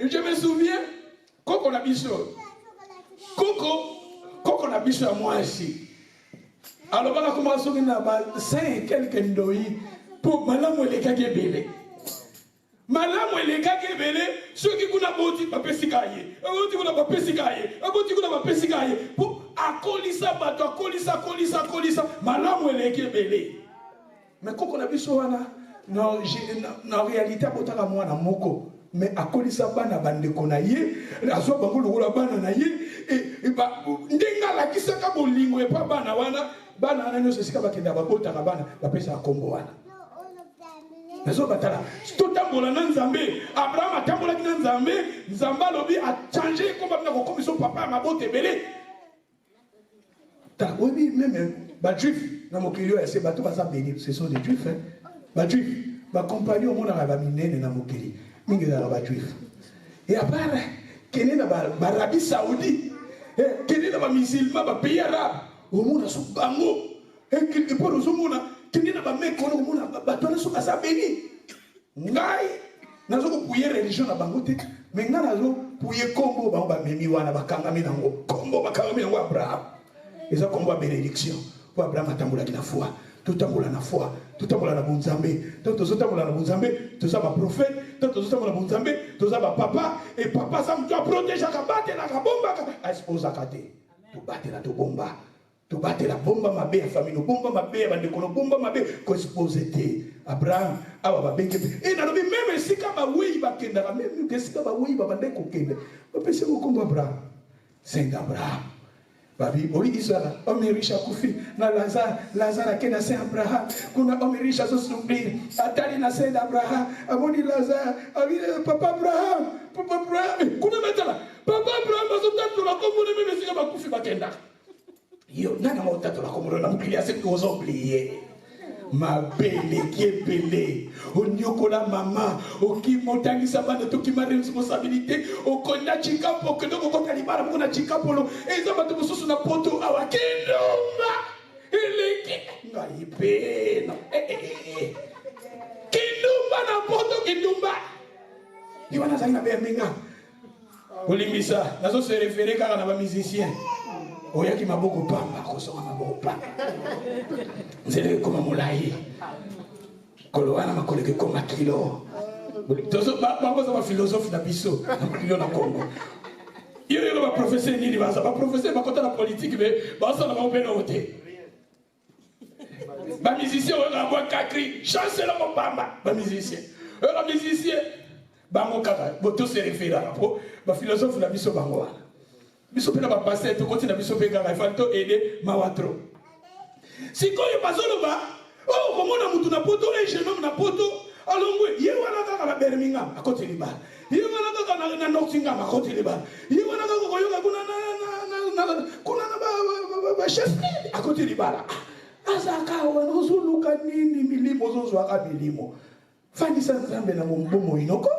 je me souviens koko na biso koko na biso ya mwasi alobaka komaka soki na ba 5 quelque ndoi po malamu elekaki ebele malamu elekaki ebele soki kuna boti bapesika ye boti kuna bapesika ye boti kuna bapesika ye po akolisa bato akolisa malamu eleki ebele mais koko na biso wana na réalité abotaka mwana moko mais akolisa bana bandeko na ye azwa bango lokola bana na ye ndenge alakisaka bolingo epa bana wana nyonso esika bakenda babotaka bana bapesaka kombo wana nazo batala totambola na nzambe abraham atambolaki na nzambe alobi achange komba bina kokomisa papa ya mabota ebele oyebi meme bajuif na mokili oyo ese bato baza béni ce sont des juifs bajuif bakompagnie omonaka baminene na mokili mingi ezalaka bajuif et apart kende na barabi saoudi kende na bamisilma bapays arabe omona so bango epo ozomona kende na bameke wana omona bato wana so baza béni ngai nazokopuye religion na bango te mais ngai nazopuye kombo bango bamemi wana bakangami nango kombo bakangami nango abraham eza kombo ya bénédiction po abraham atambolaki na foi totambola na foi totambola na bonzambe to tozotambola na bonzambe toza baprofete to tozotambola na bonzambe toza bapapa e papa aza moto aprotegeaka batelaka bombaka aexposaka te tobatela tobomba tobatela bomba mabe ya famille bomba mabe ya bandeko bomba mabe koexpose te abraham awa babenge mpe e nalobi meme esika bawei bakendaka meme esika bawei babandeki kokende bapesi yango kombo abraham saint abraham babi oli Israël homme riche akufi na Lazare akenda saint Abraham kuna homme riche azosubiri atali na saint Abraham amoni Lazare abile papa Abraham kuna metala papa Abraham azotatola komona meme sika bakufi bakenda yo nana motatola komona na mukili ase oublier mabele kiebele onyokola mama okimotangisa bana tokima responsabilité okonda chikapo kedoko kota libala mona chikapolo eza bato mosusu na poto awakindomba eleki ngaipe no kindumba na poto kindumba diwana zaina be menga olimbisa nazo se référer kaka na ba musicien oyaki maboko pamba kosonga maboko pamba nzele koma molai kolowana makoleke koma kilo tozo bangoza ba philosophe na biso na kilo na Congo yo ba professeur nini baza ba professeur bakota na politique mais baza na mobeno ote ba musicien oyo ba kakri chancela mo pamba ba musicien bango kaka boto se référer po ba philosophe na biso bango wana biso pena ba passer to continue biso pe kaka ifanto aider mawatro sikoyo bazoloba oh komona mutu na poto e jeune homme na poto alongwe ye wana kaka ba Birmingham akote libala ye wana kaka na Nottingham akote libala ye wana kaka koyoka kuna na ba chef akote libala azaka wana ozuluka nini milimo zozwa ka milimo fandisa nzambe na mbomo inoko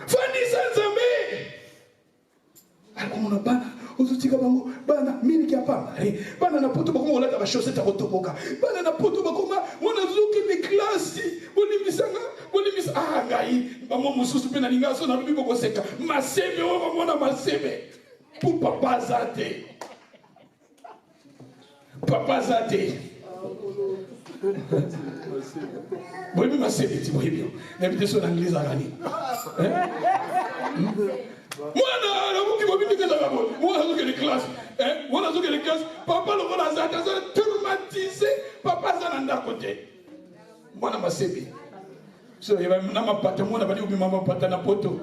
fandisa nzambe alikomona bana ozotika bango bana miniki ya pamba bana na poto bakoma olata ba chaussette akotoboka bana na poto bakoma mona zuki ni klasi bolimisa ngai bamo mususu pe na linga so na bibi bokoseka masebe o bamona masebe pour papa zate boyebi masebe ti boyebi nayebite so na anglise akani mwana namuki bobindikezaka bo mwana azokende classe papa lokola azate aza traumatise papa aza na ndako te mwana masebe so na mapata mwana bali obima mapata na poto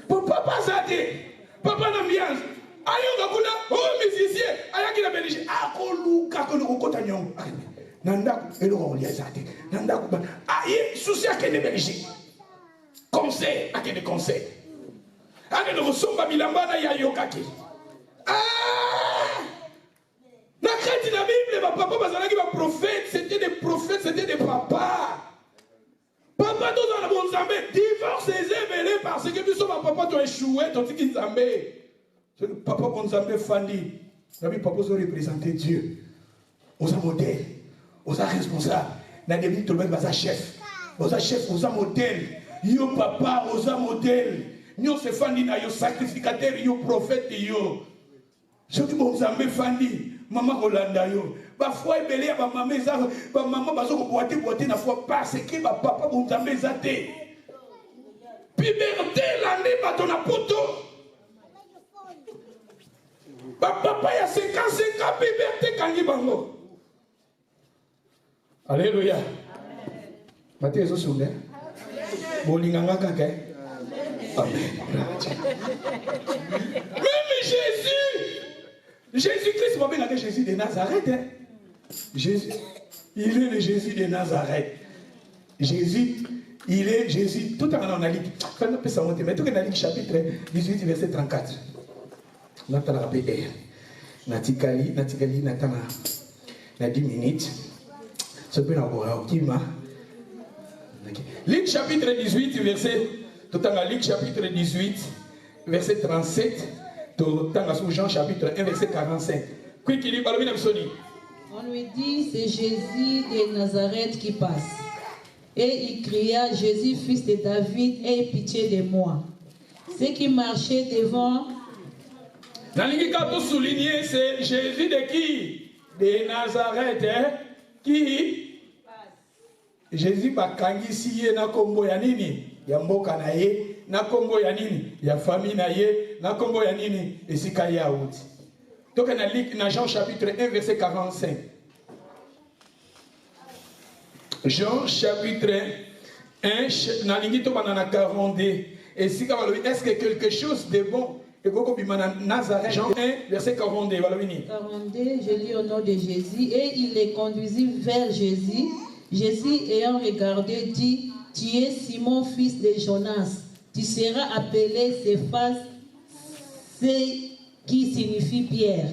papa azate papa na ambiance ayoka kuna musicien ayaki na Belgique akoluka kokota nyongo nandako eloko olia zate nandako aye susi akende Belgique conseil akende conseil akende kosomba bilamba na yayokaki na kati na Bible bapapa bazalaki baprophète c'était des prophètes c'était des papas papa tozala bonzambe divorce ezebele parce que biso papa tu échoué tu tiki nzambe. Papa kon nzambe fandi. Nabi papa zo représenter Dieu. Osa modèle, osa responsable. Na debi to le baza chef. Osa chef, osa modèle. Yo papa, osa modèle. Nyo se fandi na yo sacrificateur, yo prophète yo. Soki bo nzambe fandi, maman Rolanda yo. Ba foi belé ba maman za, ba maman bazo ko boiter na foi parce que ba papa bo nzambe za te. Puberté l'année ba ton apoto. Ba papa ya 55 ans puberté kangi bango. Alléluia. Matthieu zo sunde. Bolinganga kaka. Amen. Même Jésus-Christ, on va Jésus de Nazareth. Hein? Jésus, il est le Jésus de Nazareth. Jésus, il est Jésus. Tout en on a lu. Quand on peut s'en monter, mais tout en a lu chapitre 18, verset 34. Natana rappelé. Natikali, Natana. Na 10 minutes. Ce peut avoir qui m'a. Luc chapitre 18, verset. Tout en a lu chapitre 18, verset 37. Jean chapitre 1 verset 45. On lui dit, c'est Jésus de Nazareth qui passe. Et il cria, Jésus, fils de David, aie pitié de moi. Ceux qui marchaient devant. Pour souligner, c'est Jésus de qui? De Nazareth. Hein? Qui? Jésus bakangi siye na kombo ya nini? Ya mboka na ye. Na kombo ya nini? Ya famille na ye. Na kombo ya nini? Esika ya outi. Donc na Jean chapitre 1 verset 45. Jean chapitre 1 na lingi to banana 42. Esika balobi est-ce que quelque chose de bon et koko bimana Nazareth. Jean 1 verset 42 balobi. 42, je lis au nom de Jésus et il les conduisit vers Jésus. Jésus ayant regardé dit, tu es Simon fils de Jonas. Tu seras appelé Céphas, ce qui signifie Pierre.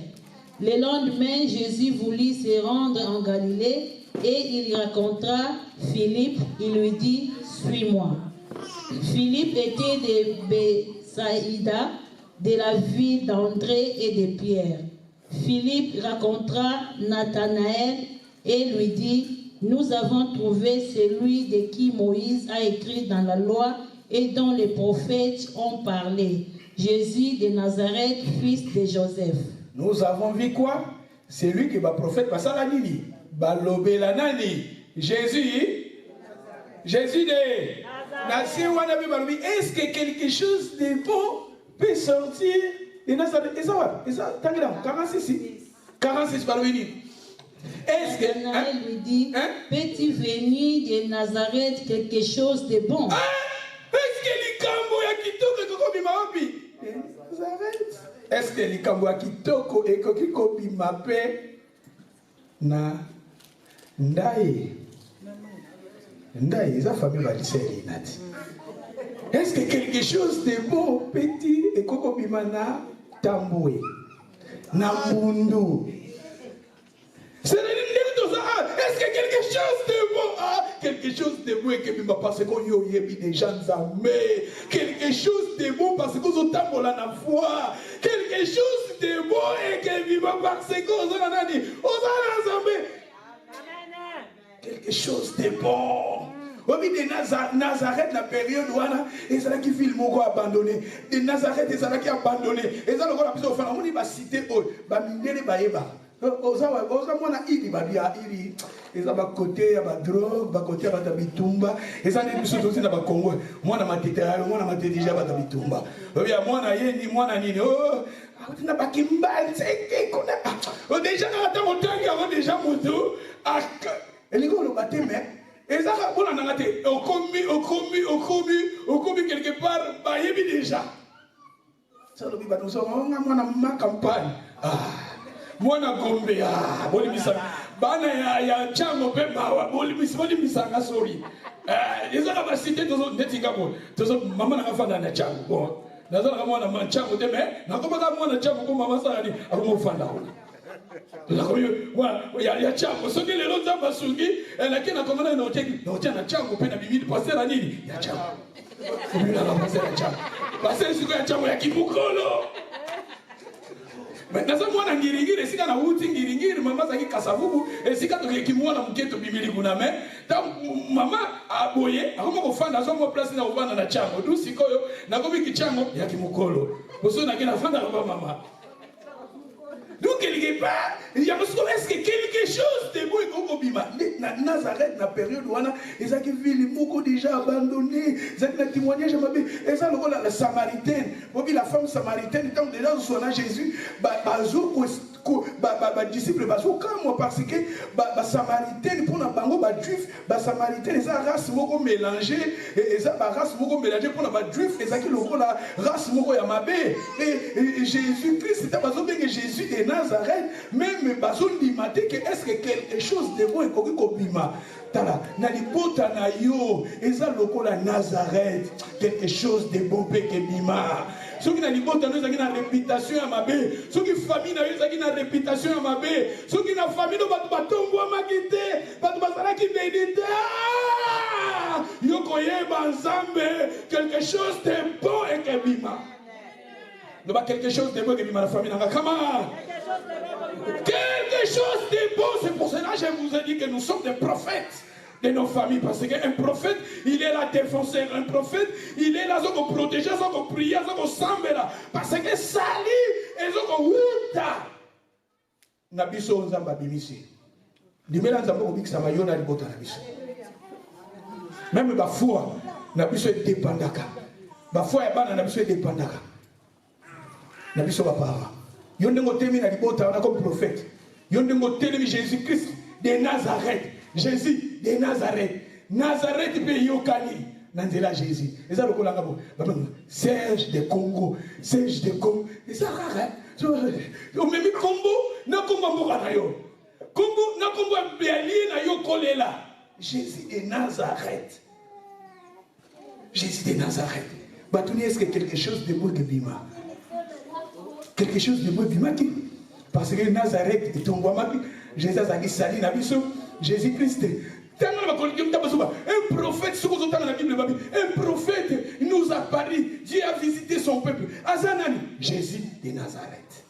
Le lendemain, Jésus voulut se rendre en Galilée et il rencontra Philippe. Il lui dit, suis-moi. Philippe était de Bethsaïda, de la ville d'André et de Pierre. Philippe rencontra Nathanaël et lui dit, nous avons trouvé celui de qui Moïse a écrit dans la loi et dont les prophètes ont parlé, Jésus de Nazareth, fils de Joseph. Nous avons vu quoi? C'est lui qui va prophète passer la nini. Balobela nani. Jésus de Nazareth. Est-ce que quelque chose de bon peut sortir de Nazareth? Et ça, 46 balobini. Est-ce que Nathanaël lui dit, peux-tu venir de Nazareth quelque chose de bon? Est-ce que l'ikambo ya kitoko ekoki maopi? Nazareth. Est-ce que l'ikambo ya kitoko ekoki kobima pe na ndaye? Ndaye, eza famille baliseli nati. Est-ce que quelque chose de bon petit ekoki kobima na tamboué? Na mundu? Est-ce que quelque chose de bon, quelque chose de bon et que bimba parce qu'on y a des gens armés, quelque chose de bon parce qu'on a tant la foi, quelque chose de bon et que bimba parce qu'on a dit, quelque chose de bon. Oui, de Nazareth, la période où il y a qui film abandonné. De Nazareth, il y a qui abandonné. Et ça, on va citer, on va miner les baïbas. Oza mwana ili babia ili eza ba côté ya ba drogue ba côté ya ba bitumba eza ne biso tozi na ba Congo mwana matete ayo mwana matete ja ba bitumba babia mwana yeni mwana nini na ba kimbal seke kona déjà na ta motangi avant déjà moto ak elingo lo bateme eza ka bona na ngate okomi quelque part ba yebi déjà ça lo bi ba tozo mwana ma campagne mwana gombe boli misa bana ya chango pe mawa boli misa nga sorry ezaka ba cité tozo netinga bo tozo mama na fanda na chango bon nazala ka mwana chango te mais na ko ba mwana chango ko mama sala ni ako fanda ona Il y a Tchango. Ce que les autres ont basungi, et la kena commande na Tchango, pena bibili, passer la nini, il y a Tchango. Il y a passer la Tchango. Passer sur le Tchango, il y a Kimukolo. Maintenant, moi, na ngiringiri, si kana wuti ngiringiri, maman zaki kasavubu, et si kana kimwa na mketo bibili kuname, ta maman aboye, akoma kufanda, aso mo place na ubana na Tchango, du sikoyo, na komi Tchango, il y a Kimukolo. Boso na kena fanda kwa maman. Donc, quelque part, il y a est-ce que quelque chose de beau est au Bima. Nazareth, la période où ils ont vu les déjà abandonnés, ils ont témoigné, ils ont la Samaritaine, la femme samaritaine, tant déjà son Jésus, disciple parce que Samaritaine pour la bango juif, Samaritaine ils ont race moko mélangée, ils ont race moko mélangée pour la juif, ils ont la race moko yamabé et Jésus Christ c'était pas que Jésus de Nazareth, même bazon di maté que est-ce que quelque chose de bon est kobima tala na libota na yo eza lokola Nazareth quelque chose de bon pe ke bima. Ceux qui n'ont pas de réputation à ma baie, ceux qui famille n'a une réputation à ma baie, ceux qui n'ont famille n'ont pas de tombeau à ma guité, pas de bazara qui bénit. Yokoye banzambe, quelque chose de bon et que bima. Non pas quelque chose de bon et que bima la famille n'a pas. Quelque chose de bon, c'est pour cela que je vous ai dit que nous sommes des prophètes de nos familles, parce qu'un prophète, il est là défenseur, un prophète, il est là pour protéger, pour prier, pour s'embêter, parce que sali, et pour wuta. Nabiso nzamba bimisi. Dimela nzamba obik samayona libota nabiso. Même bafua, nabiso est dépendaka. Bafua ya bana nabiso est dépendaka. Nabiso bapara. Yondengo temi na libota on a comme prophète. Yondengo temi Jésus-Christ de Nazareth. Jésus de Nazareth. Nazareth pe yokani. Nanzela Jésus. Et ça le kolanga bo. Serge de Congo. Serge de Congo. Et ça rare. On me met Congo, na Congo mboka na yo. Congo na Congo Berlin na yo kolela. Jésus de Nazareth. Jésus de Nazareth. Batuni est-ce que quelque chose de beau que bima. Quelque chose de beau bima qui parce que Nazareth est tombé Jésus a dit sali na biso. Jésus-Christ. Un prophète, ce que vous entendez dans la Bible, un prophète nous a parlé. Dieu a visité son peuple. Azanani, Jésus de Nazareth.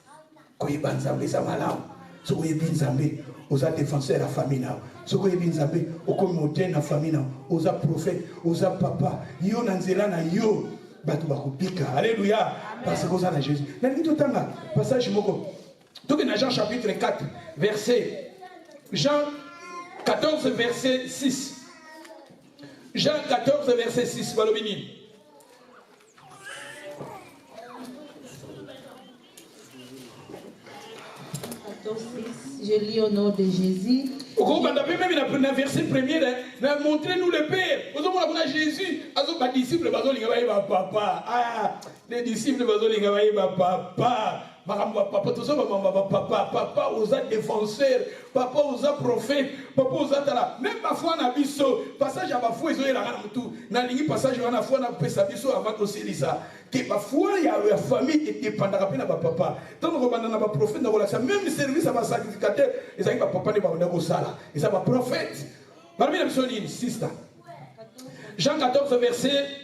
Koye banzambe zamalam. So koye binzambe, oza défenseur la famille. So koye binzambe, okomote na famille. Oza prophète, oza papa. Yo nanzela na yo. Batu bakubika. Alléluia. Parce que oza na Jésus. Naliki tanga passage moko. Donc dans Jean chapitre 4, verset Jean 14, verset 6. Jean 14, verset 6. Balobini. Je lis au nom de Jésus. Même verset premier, montrez-nous le Père. Vous avez Jésus, les disciples, papa. Les disciples, papa. Papa osa défenseur, papa osa prophète, papa osa tala. Même parfois na biso, passage à parfois ils ont la tout. Na lingi passage wana fois na pesa biso avant aussi lisa. Que parfois il y a la famille et dépendant na papa. Tant que banda na prophète na voilà ça même service à ba sacrificateur, ils ont papa ne ba ndako sala. Et ça va prophète. Parmi les personnes sister. Jean 14 verset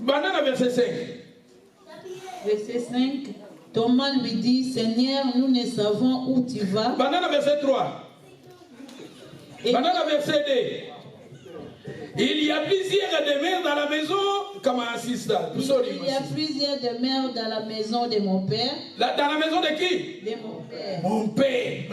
Banana verset 5. Verset 5. Thomas lui dit, Seigneur, nous ne savons où tu vas. Banana verset 3. Banana verset 2. Il y a plusieurs demeures dans la maison. Comment insiste? Il y a plusieurs demeures dans la maison de mon père. Dans la maison de qui? De mon père. Mon père.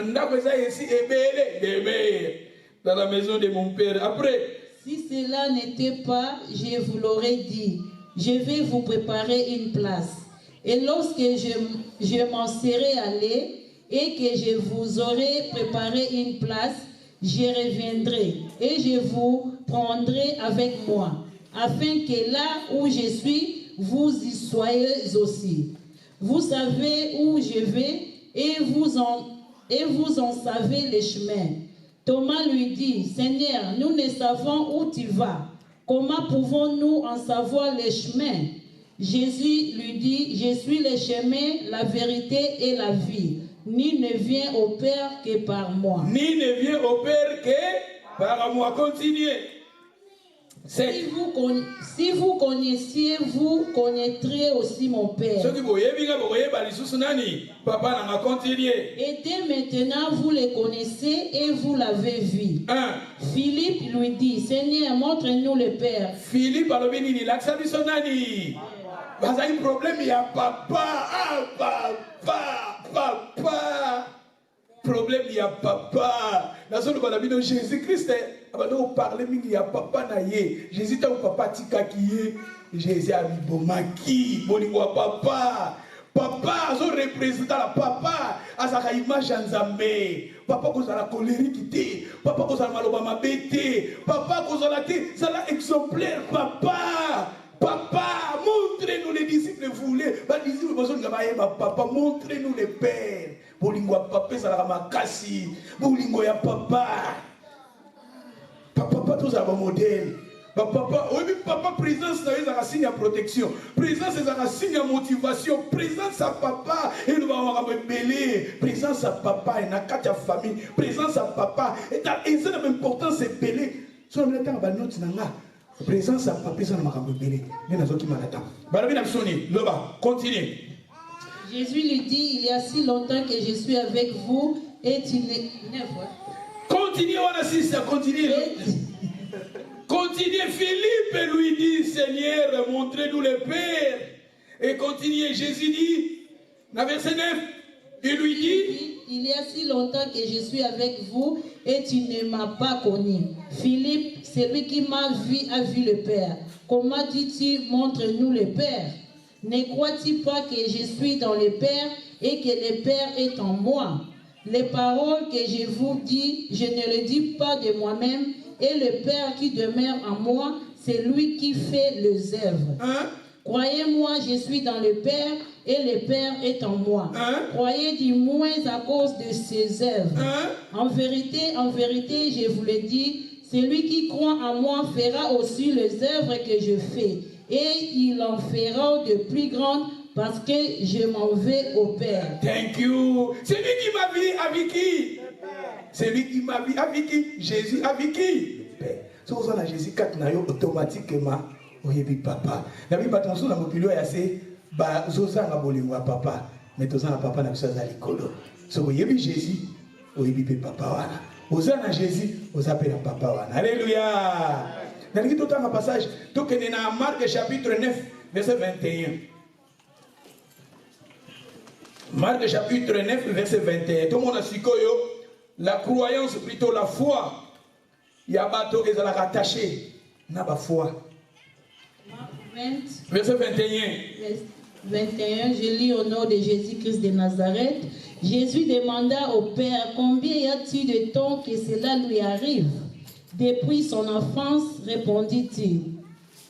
Dans la maison de mon père. Après. Si cela n'était pas, je vous l'aurais dit. Je vais vous préparer une place. Et lorsque je m'en serai allé et que je vous aurai préparé une place, je reviendrai et je vous prendrai avec moi, afin que là où je suis, vous y soyez aussi. Vous savez où je vais et vous en savez les chemins. Thomas lui dit, Seigneur, nous ne savons où tu vas. Comment pouvons-nous en savoir les chemins? Jésus lui dit, je suis le chemin, la vérité et la vie. Nul ne vient au Père que par moi. Nul ne vient au Père que par moi. Continuez. Si vous connaissiez, vous connaîtrez aussi mon Père. Et dès maintenant, vous le connaissez et vous l'avez vu. Philippe lui dit, Seigneur, montre-nous le Père. Philippe a dit, il y a un problème, il y a papa. Papa. Problème, il y a papa. Dans ce cas, Jésus-Christ, on parle, il y a papa. Jésus, t'as un papa tika qui est. Jésus a mis bomaki. Bolingwa papa. Papa, on représente la papa. À sa image en Zambé. Papa, qu'on a la colérique. Papa, qu'on a malobama bête. Papa, qu'on a la tête. Ça l'a exemplaire, papa. Papa, montrez-nous les disciples voulaient. Les disciples papa, montrez-nous les pères. Bolingwa papa, ça l'a makasi. Bolingwa ya papa. Papa, tous à modèle. Papa, oui, papa, présence, c'est un signe de protection. Présence, c'est un signe de motivation. Présence à papa, et nous allons avoir belé. Présence à papa, et n'a qu'à ta famille. Présence à papa, et c'est l'importance, c'est belé. Sur le temps, présence à papa, ça m'a belé. Mais nous avons qui m'attend. Barabina Soni, Loba, continue. Jésus lui dit, il y a si longtemps que je suis avec vous, et tu n'es. Continue, on assiste, continue. Continuez, Philippe lui dit, Seigneur, montrez-nous le Père. Et continuez, Jésus dit, dans verset 9, il lui dit, il y a si longtemps que je suis avec vous et tu ne m'as pas connu. Philippe, celui qui m'a vu a vu le Père. Comment dis-tu, montre-nous le Père? Ne crois-tu pas que je suis dans le Père et que le Père est en moi? Les paroles que je vous dis, je ne les dis pas de moi-même, et le Père qui demeure en moi, c'est lui qui fait les œuvres. Croyez-moi, je suis dans le Père et le Père est en moi. Croyez du moins à cause de ses œuvres. En vérité, je vous le dis, celui qui croit en moi fera aussi les œuvres que je fais. Et il en fera de plus grandes parce que je m'en vais au Père. Thank you. C'est lui qui m'a vu avec qui? C'est lui qui m'a vu avec qui? Jésus avec qui? Le Père. Si vous avez Jésus 4, automatiquement, vous avez papa. La Bible attention dans mon pilot est assez. Zosa n'a pas de papa. Mais tout ça, papa n'a pas de l'école. Si vous avez Jésus, vous avez papa. Vous avez Jésus, vous avez papa. Alléluia. Dans le tout un passage, tout que nous avons Marc chapitre 9, verset 21. Marc chapitre 9, verset 21. Tout le monde a su que la croyance, plutôt la foi, il y a bateau qui est rattaché. N'a pas foi. Verset 21. 21, je lis au nom de Jésus-Christ de Nazareth. Jésus demanda au Père, combien y a-t-il de temps que cela lui arrive? Depuis son enfance, répondit-il.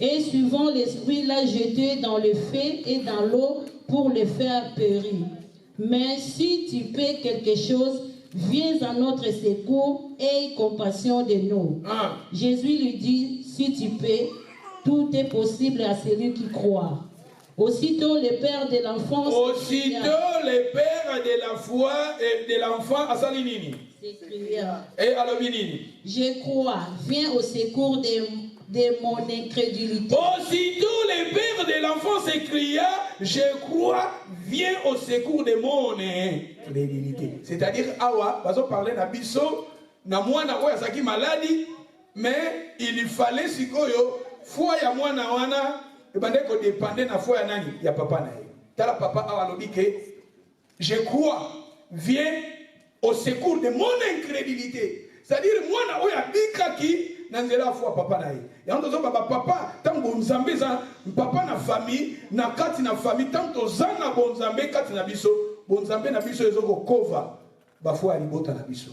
Et suivant l'esprit l'a jeté dans le feu et dans l'eau pour le faire périr. Mais si tu paies quelque chose, viens à notre secours et aie compassion de nous. Jésus lui dit, si tu paies, tout est possible à celui qui croit. Aussitôt le père de l'enfant. Aussitôt le père de la foi et de l'enfant à Salinini. Et à l'Ominini. Je crois, viens au secours de mon incrédulité. Aussitôt le père de l'enfant s'écria, je crois, viens au secours de mon incrédulité. C'est-à-dire, awa, parce qu'on parlait d'Abisso, na mwana oya saki maladie, mais il lui fallait sikoyo, foi ya mwana wana, et ben dès dépendait na foi ya nani, ya papa na ye. Tala papa awa lobi que, je crois, viens au secours de mon incrédulité. C'est-à-dire, mwana oya bikaki, nanzela foi papa na ye. Ya ndozo papa, tant bonzambe za, papa na famille, na kati na famille, tant ozana bonzambe kati na biso, bonzambe na biso ezoko kova, ba foi ya libota na biso.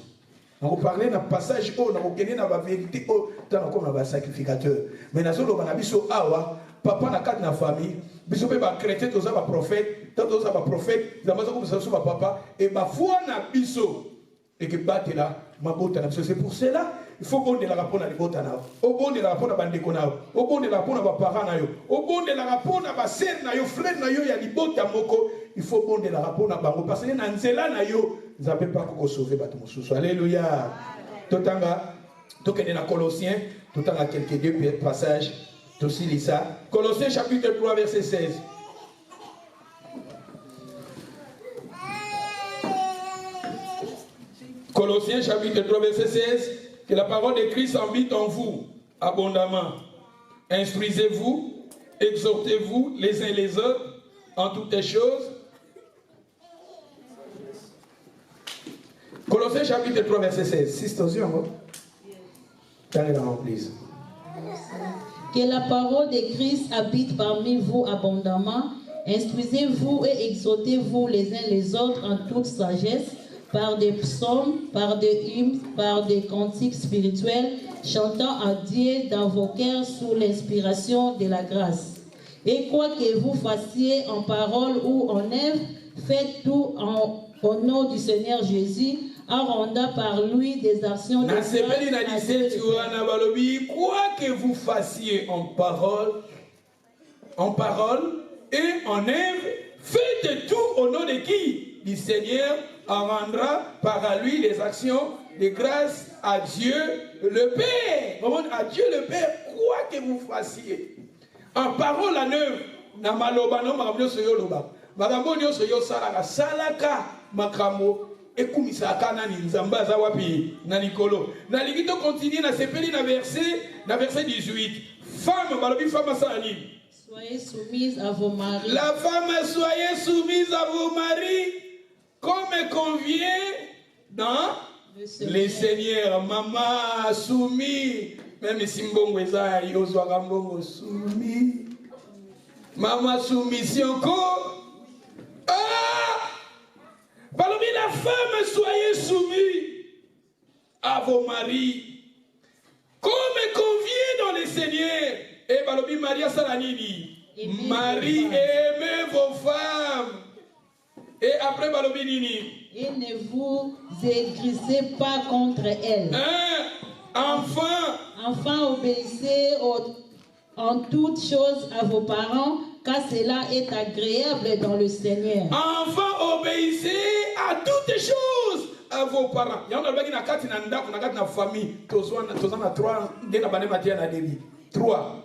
On parlait d'un passage où on a obtenu la vérité tant comme un sacrificateur. Mais dans ce biso awa, papa na quatre na famille, biso pe ba chrétien tous ba prophète, tant tous ba prophète, za mazo comme ça papa et ba foi na biso et que batela mabota na biso. C'est pour cela il faut bon de la rapport na libota na o bon de la rapport na bandeko na o bon de la rapport na ba parents na yo o bon de la rapport na ba sœur na yo frère na yo ya libota moko il faut bon de la rapport na bango parce que na nzela na yo nzambe pa ko sauver bato mosusu. Alléluia. Totanga tokende na Colossiens totanga quelques deux passages aussi lit ça. Colossiens chapitre 3 verset 16. Colossiens chapitre 3 verset 16, que la parole de Christ habite en vous abondamment. Instruisez-vous, exhortez-vous les uns les autres en toutes choses. Colossiens chapitre 3 verset 16. Sister, que la parole de Christ habite parmi vous abondamment. Instruisez-vous et exhortez-vous les uns les autres en toute sagesse, par des psaumes, par des hymnes, par des cantiques spirituels, chantant à Dieu dans vos cœurs sous l'inspiration de la grâce. Et quoi que vous fassiez en parole ou en œuvre, faites tout au nom du Seigneur Jésus, en rendant par lui des actions de grâce. Quoi que vous fassiez en parole et en œuvre, faites tout au nom de qui? Du Seigneur, en rendra par lui les actions de grâce à Dieu le Père. À Dieu le Père, quoi que vous fassiez. En parole en œuvre, na maloba no makambo soyo loba. Makambo nyo soyo salaka salaka makamo ekumisaka nani nzamba za wapi na nikolo. Na likito continue na sepeli na verset 18. Femme balobi femme salani. Soyez soumise à vos maris. La femme, soyez soumise à vos maris comme convient dans les seigneurs. Maman soumis, même si mbongo eza yozwa mbongo soumis. Maman soumission ko. Ah! Parmi la femme, soyez soumis à vos maris comme convient dans les seigneurs. Et balobi Maria Salanini. Marie, aimez vos femmes. Et après balobi nini. Et ne vous aigrissez pas contre elles. Enfants, obéissez en toutes choses à vos parents, car cela est agréable dans le Seigneur. Enfants, obéissez à toutes choses à vos parents. Il y a un kati na ndako na kati na famille. Tozana 3 ndena bane matia na debi. 3.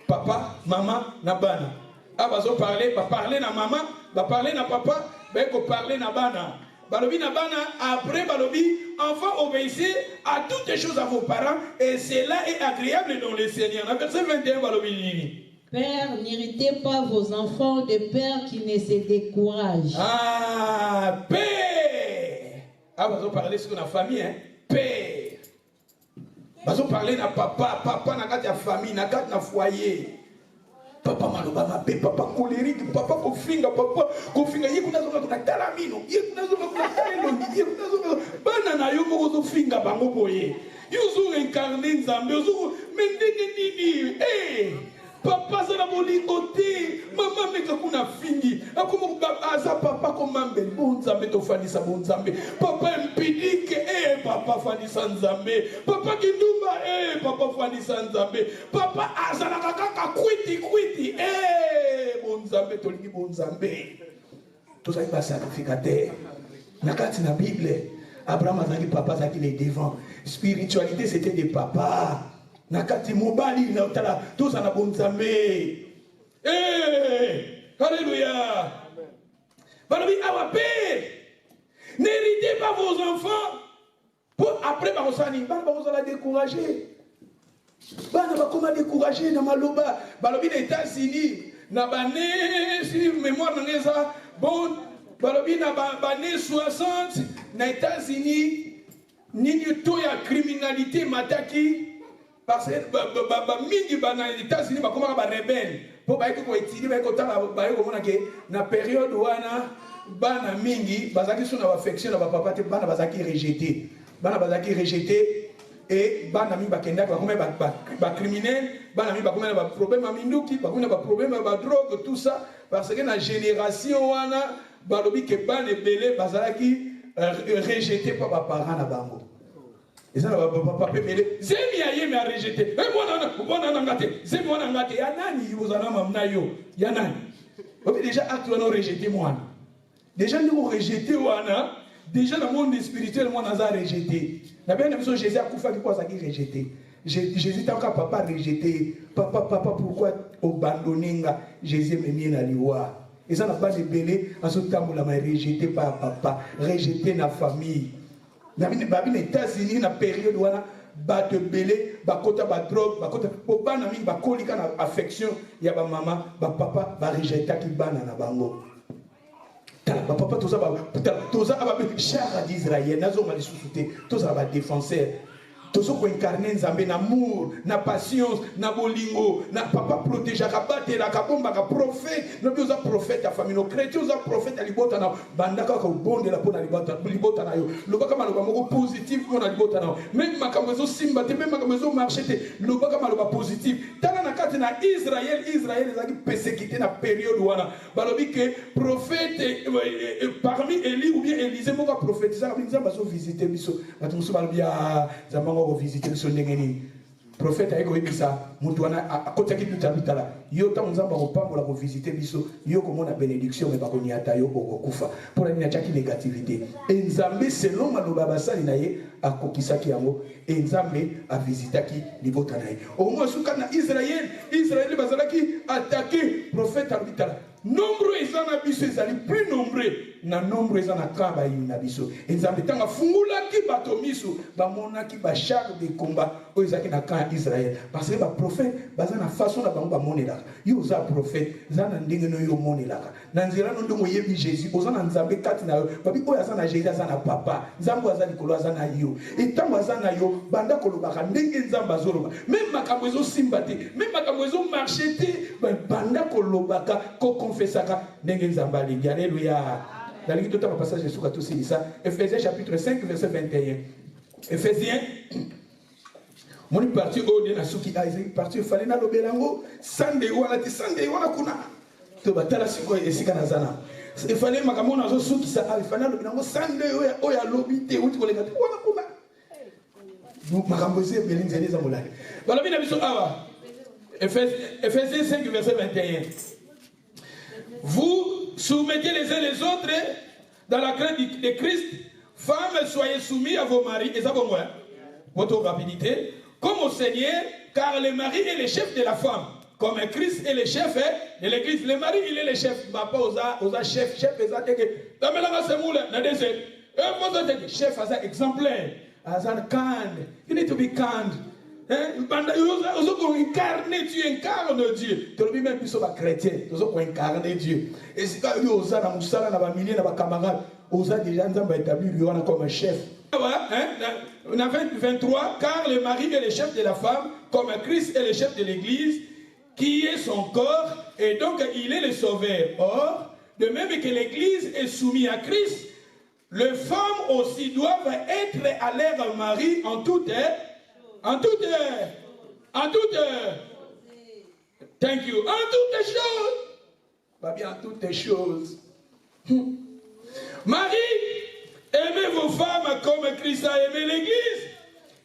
Papa, maman, na bana. Abazo parler na maman, ba parler na papa, ba ko parler na bana. Balobi na bana, après balobi, enfants obéissez à toutes les choses à vos parents et cela est agréable dans le Seigneur. Dans verset 21 balobi nini. Père, n'irritez pas vos enfants de peur qui ne se découragent. Ah, père. Abazo parler sur la famille, hein. Père. Bazo parler na papa na kati ya famille, na kati na foyer. Papa maloba mabe, papa colérique, papa kofinga yekuna zonga kuna talamino, yekuna zonga kuna talendo, yekuna zonga bana na yo moko zo finga bango boye. Yo zo incarner nzambe, yo zo mendenge nini? Papa zala bolingote, mama meka kuna fingi. Akomo aza papa komambe bonzambe to fandisa bonzambe. Papa mpidike papa fandisa nzambe. Papa kindumba papa fandisa nzambe. Papa azala kaka kwiti bonzambe tolingi bonzambe. Tout ça va sacrificateur. Nakati na Bible, Abraham azaki papa zaki les devant. Spiritualité c'était des papas. Nakati mobali na utala tous na bonzambe. Alléluia. Balobi awa père. N'héritez pas vos enfants. Pour après barosani, barosa la décourager. Bana ba comment décourager na maloba. Balobi na États-Unis na bané si mémoire na ngeza bon balobi na bané 60 na États-Unis nini to ya criminalité mataki. Parce que mingi bana États-Unis ba komaka ba rebelle po ba ko étudier ba ko tala ba ko mona ke na période wana bana mingi bazaki suna affection na ba papa te bana bazaki rejeté et bana mingi bakenda ba komé ba criminel bana mingi ba komé ba problème aminduki ba komé ba problème ba drogue tout ça parce que na génération wana balobi ke bana belé bazaki rejeté par ba parents na bango. Et ça, papa, Zemi a yé, mais a rejeté. Eh, moi, nangate. Zemi, moi, nangate. Yanani, vous en avez mamnayo. Yanani. Vous avez déjà acte, on a rejeté, moi. Déjà, nous avons rejeté, wana. Déjà, dans le monde spirituel, moi, on a rejeté. La bien besoin Jésus a couffé quoi ça qui rejeté. Jésus t'a encore papa rejeté. Papa, pourquoi abandonner Jésus me mis dans l'Iwa. Et ça n'a pas de belé, en ce temps, on l'a rejeté par papa, rejeté la famille. Dans les États-Unis, dans la période où on a de belé, bakota ba drogue, bakota pour ban ami ba kolika na affection, ya ba maman, ba papa ba rejeter qui bana na bango. Ta ba papa tout ça char d'Israël, nazo mali sous-souté, tout ça va défenseur. Tout ça qui incarne Nzambe na amour, na patience, na bolingo, na papa protéger kabate la kabomba ka prophète, no bioza prophète ta famille no chrétien za prophète à libota na bandaka ka bonde la pona libota na yo. Lobaka maloba moko positif pona libota na. Même makambezo simba te même makambezo marché te, lobaka maloba positif. Tana na kati na Israël ezaki persécuté na période wana. Balobi que prophète parmi Élie ou bien Élisée moko prophétiser ka binza baso visiter biso. Batumso balobia zamango visiter son ndengeni prophète ayeko ebisa mutu wana akotaki tutabitala yo ta nzamba kopambola ko visiter biso yo komona bénédiction mais bakoniata yo okokufa pour la niachaki négativité et nzambe selon maloba basali na ye akokisaki yango et nzambe a visitaki libota na ye au moins suka na Israël bazalaki attaquer prophète abitala nombreux ezana biso ezali plus nombreux na nombre ezana kaba na biso nzambe tanga fungulaki bato miso bamonaki ba char de combat o ezaki na camp Israël parce que ba prophète bazana façon na bango ba monelaka yo za prophète zana ndenge no yo monelaka na nzela no ndongo yebi Jésus ozana nzambe kati na yo babi oya zana Jésus azana papa nzambe azali kolo azana yo etango azana yo banda kolobaka ndenge nzambe azoloba même makambo ezo simba te même makambo ezo marcher te banda kolobaka ko confessaka ndenge nzambe alingi. Alléluia. Dans le livre de passage de Souka tout ça, Ephésiens chapitre 5 verset 21. Ephésiens mon parti au de na suki Isaac parti fallait na lobelango sande wana kuna to batala siko esika na zana il fallait makambo na zo suki sa il fallait lobelango sande oya lobite uti kolenga wana kuna donc makambo ze belinze za molali balobi na biso awa Ephésiens 5 verset 21. Vous soumettez les uns les autres dans la crainte de Christ. Femmes, soyez soumis à vos maris. Et ça va moi. Votre rapidité. Comme au Seigneur, car le mari est le chef de la femme. Comme Christ est le chef de l'église. Le mari, il est le chef. Papa, osa chef. Chef, osa teke. Damelanga semoule. Na deuxième. Chef, osa exemplaire. Azan kind. You need to be kind. Tu incarnes Dieu. Tu as même plus sur la chrétien. Tu as incarné Dieu. Et si tu as dans Moussala, dans la milliers, dans la camarade, tu as déjà établi comme un chef. 23. Car le mari est le chef de la femme, comme Christ est le chef de l'église, qui est son corps, et donc il est le sauveur. Or, de même que l'église est soumise à Christ, les femmes aussi doivent être à leur mari en toute heure. En toutes thank you. En toutes choses. Bah bien, en toutes choses. Marie, aimez vos femmes comme Christ a aimé l'église.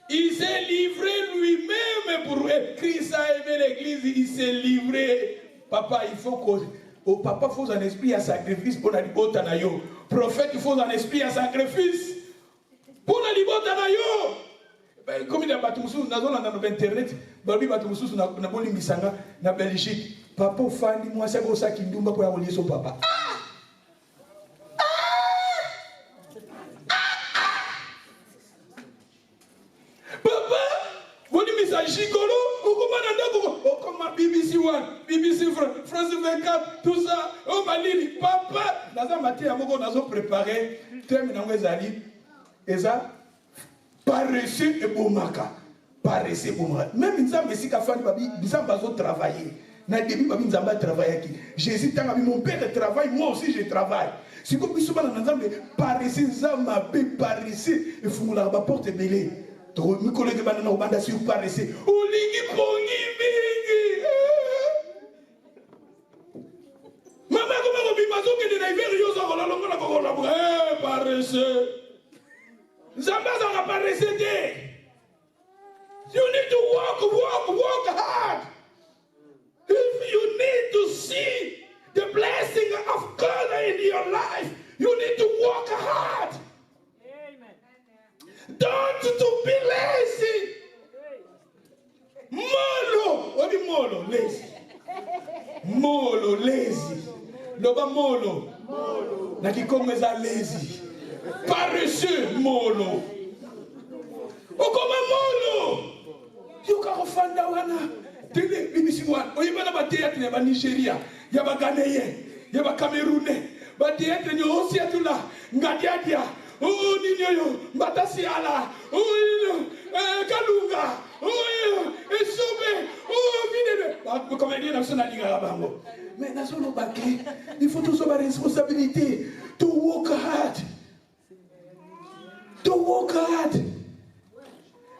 Il s'est livré lui-même pour eux. Christ a aimé l'église, il s'est livré. Papa, il faut au papa, il faut un esprit à sacrifice pour la libota na yo. Prophète, il faut un esprit à sacrifice pour la libota na yo. Comme il y a Batumusu, dans Internet, Babi Batumusu, na boli misanga, na Belgique. Papa, fandi, moi, c'est comme ça qui nous pour relier son papa. Papa, boli misanga, Gigolo, ou comme BBC One, BBC France 24, tout ça, oh Malini, papa, dans un matin, nous avons préparé, terminé, et ça. Paresseux et bomaka. Paresseux et bomaka. Même Nzambe si kafani babi, Nzambe bazo travailler. Na début babi Nzambe travailler qui. Jésus tanga mon père travaille, moi aussi je travaille. Si comme biso bana Nzambe paresseux Nzambe paresseux et fungula ba porte belé. To mi collègue bana na banda si paresseux. Olingi pongi mingi. Mama comme babi mazo ke de na hiver yo zo ko longola ko la paresseux. Nzambe a paressé. Work hard. If you need to see the blessing of God in your life, you need to work hard. Amen. Don't to be lazy. Molo, lazy. Molo, lazy. Loba molo. Na kikomeza lazy. Paresseux, molo. Okoma molo. Yuka fanda wana. Tele bimisiwan. Oyibana ba théâtre ya ba Nigeria, ya ba Ghanéen, ya ba Camerounais. Ba théâtre nyo osiatula ngadiadia. Oh ninyo mbatasi ala. Oh kalunga. Oh esobe. Oh videbe. Ba comédien national liga bango. Mais national baké, il faut tous avoir responsabilité to work hard. To work hard.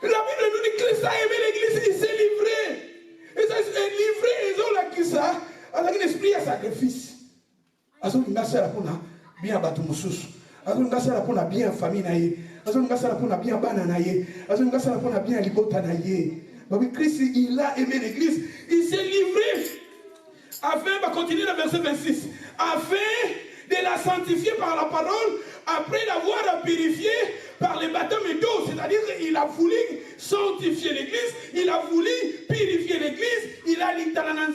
La Bible nous dit que Christ a aimé l'église, il s'est livré. Et ça s'est livré, ils ont la Christ avec un esprit à sacrifice. Azo ngasa la pona bien batu mususu. Azo ngasa la pona bien famille na ye. Azo ngasa la pona bien bana na ye. Azo ngasa la pona bien libota na ye. Parce que Christ il a aimé l'église, il s'est livré. Afin, va continuer le verset 26. Afin de la sanctifier par la parole, après l'avoir purifié par les baptêmes d'eau, c'est-à-dire qu'il a voulu sanctifier l'église, il a voulu purifier l'église, il a dit dans la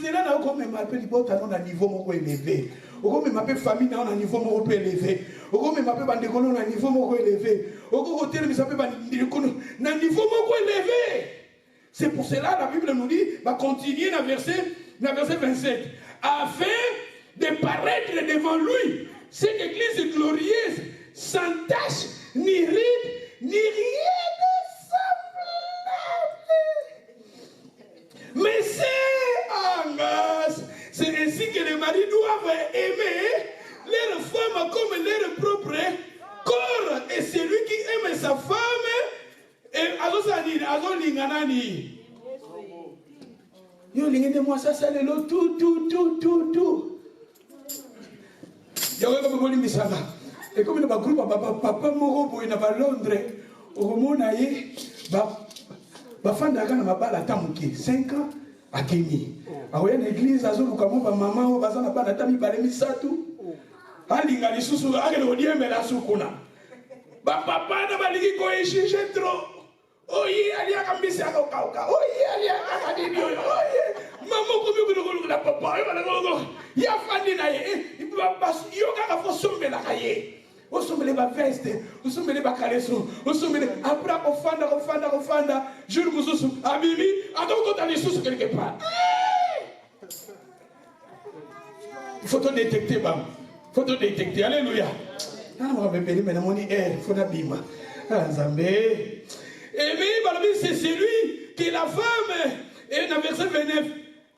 comme m'appelle à niveau moins élevé, comme m'appelle famille à un niveau moins élevé, comme m'appelle bandécono à un niveau moins élevé, comme m'appelle bandécono à un niveau moins élevé. C'est pour cela la Bible nous dit, va continuer dans verset 27, afin de paraître devant lui, cette église glorieuse, sans tache, ni ride, ni rien de semblable. Mais c'est ainsi que les maris doivent aimer leur femme comme leur propre corps. Et celui qui aime sa femme, yo lingene moi ça c'est le tout. Yo ko boli misala. Et comme le groupe papa moko boy na ba Londres, au mona ye ba fanda kana mabala tamuki 5 ans à Kenya. Awe na église azolu kamo ba mama o bazana bana tami bale misatu. Alinga lisusu akele odiembe la sukuna. Ba papa na baliki ko échanger trop. Oye, alia kambisi akauka. Oye, alia akadini oye. Maman komi ko la papa, ya fandi na ye. Yo kaka fo sombe la kaye. O sombe le ba veste, o sombe le ba kaleso, o sombe le abra ofanda. Jour mususu abimi, adoko dans les sous quelque part. Il faut te détecter bam. Faut te détecter. Alléluia. Ah, on va me payer mais mon faut d'abima. Ah, Zambé. Et mais c'est celui qui est la femme. Et dans verset 29,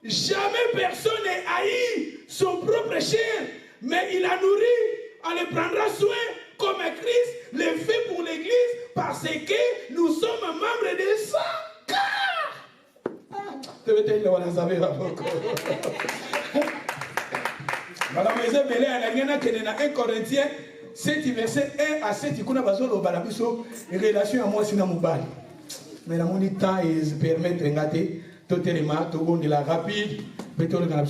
jamais personne n'a haï son propre chair, mais il a nourri, on le prendra soin comme Christ le fait pour l'église, parce que nous sommes membres de son corps. Tu veux dire, on a savé la boque. Madame Ezebele, elle a gagné 1 Corinthiens 7, verset 1 à 7, il y a une relation à moi, c'est mobile. Mais la monnaie temps et permet de regarder tout élément, tout le monde est rapide, mais tout le monde est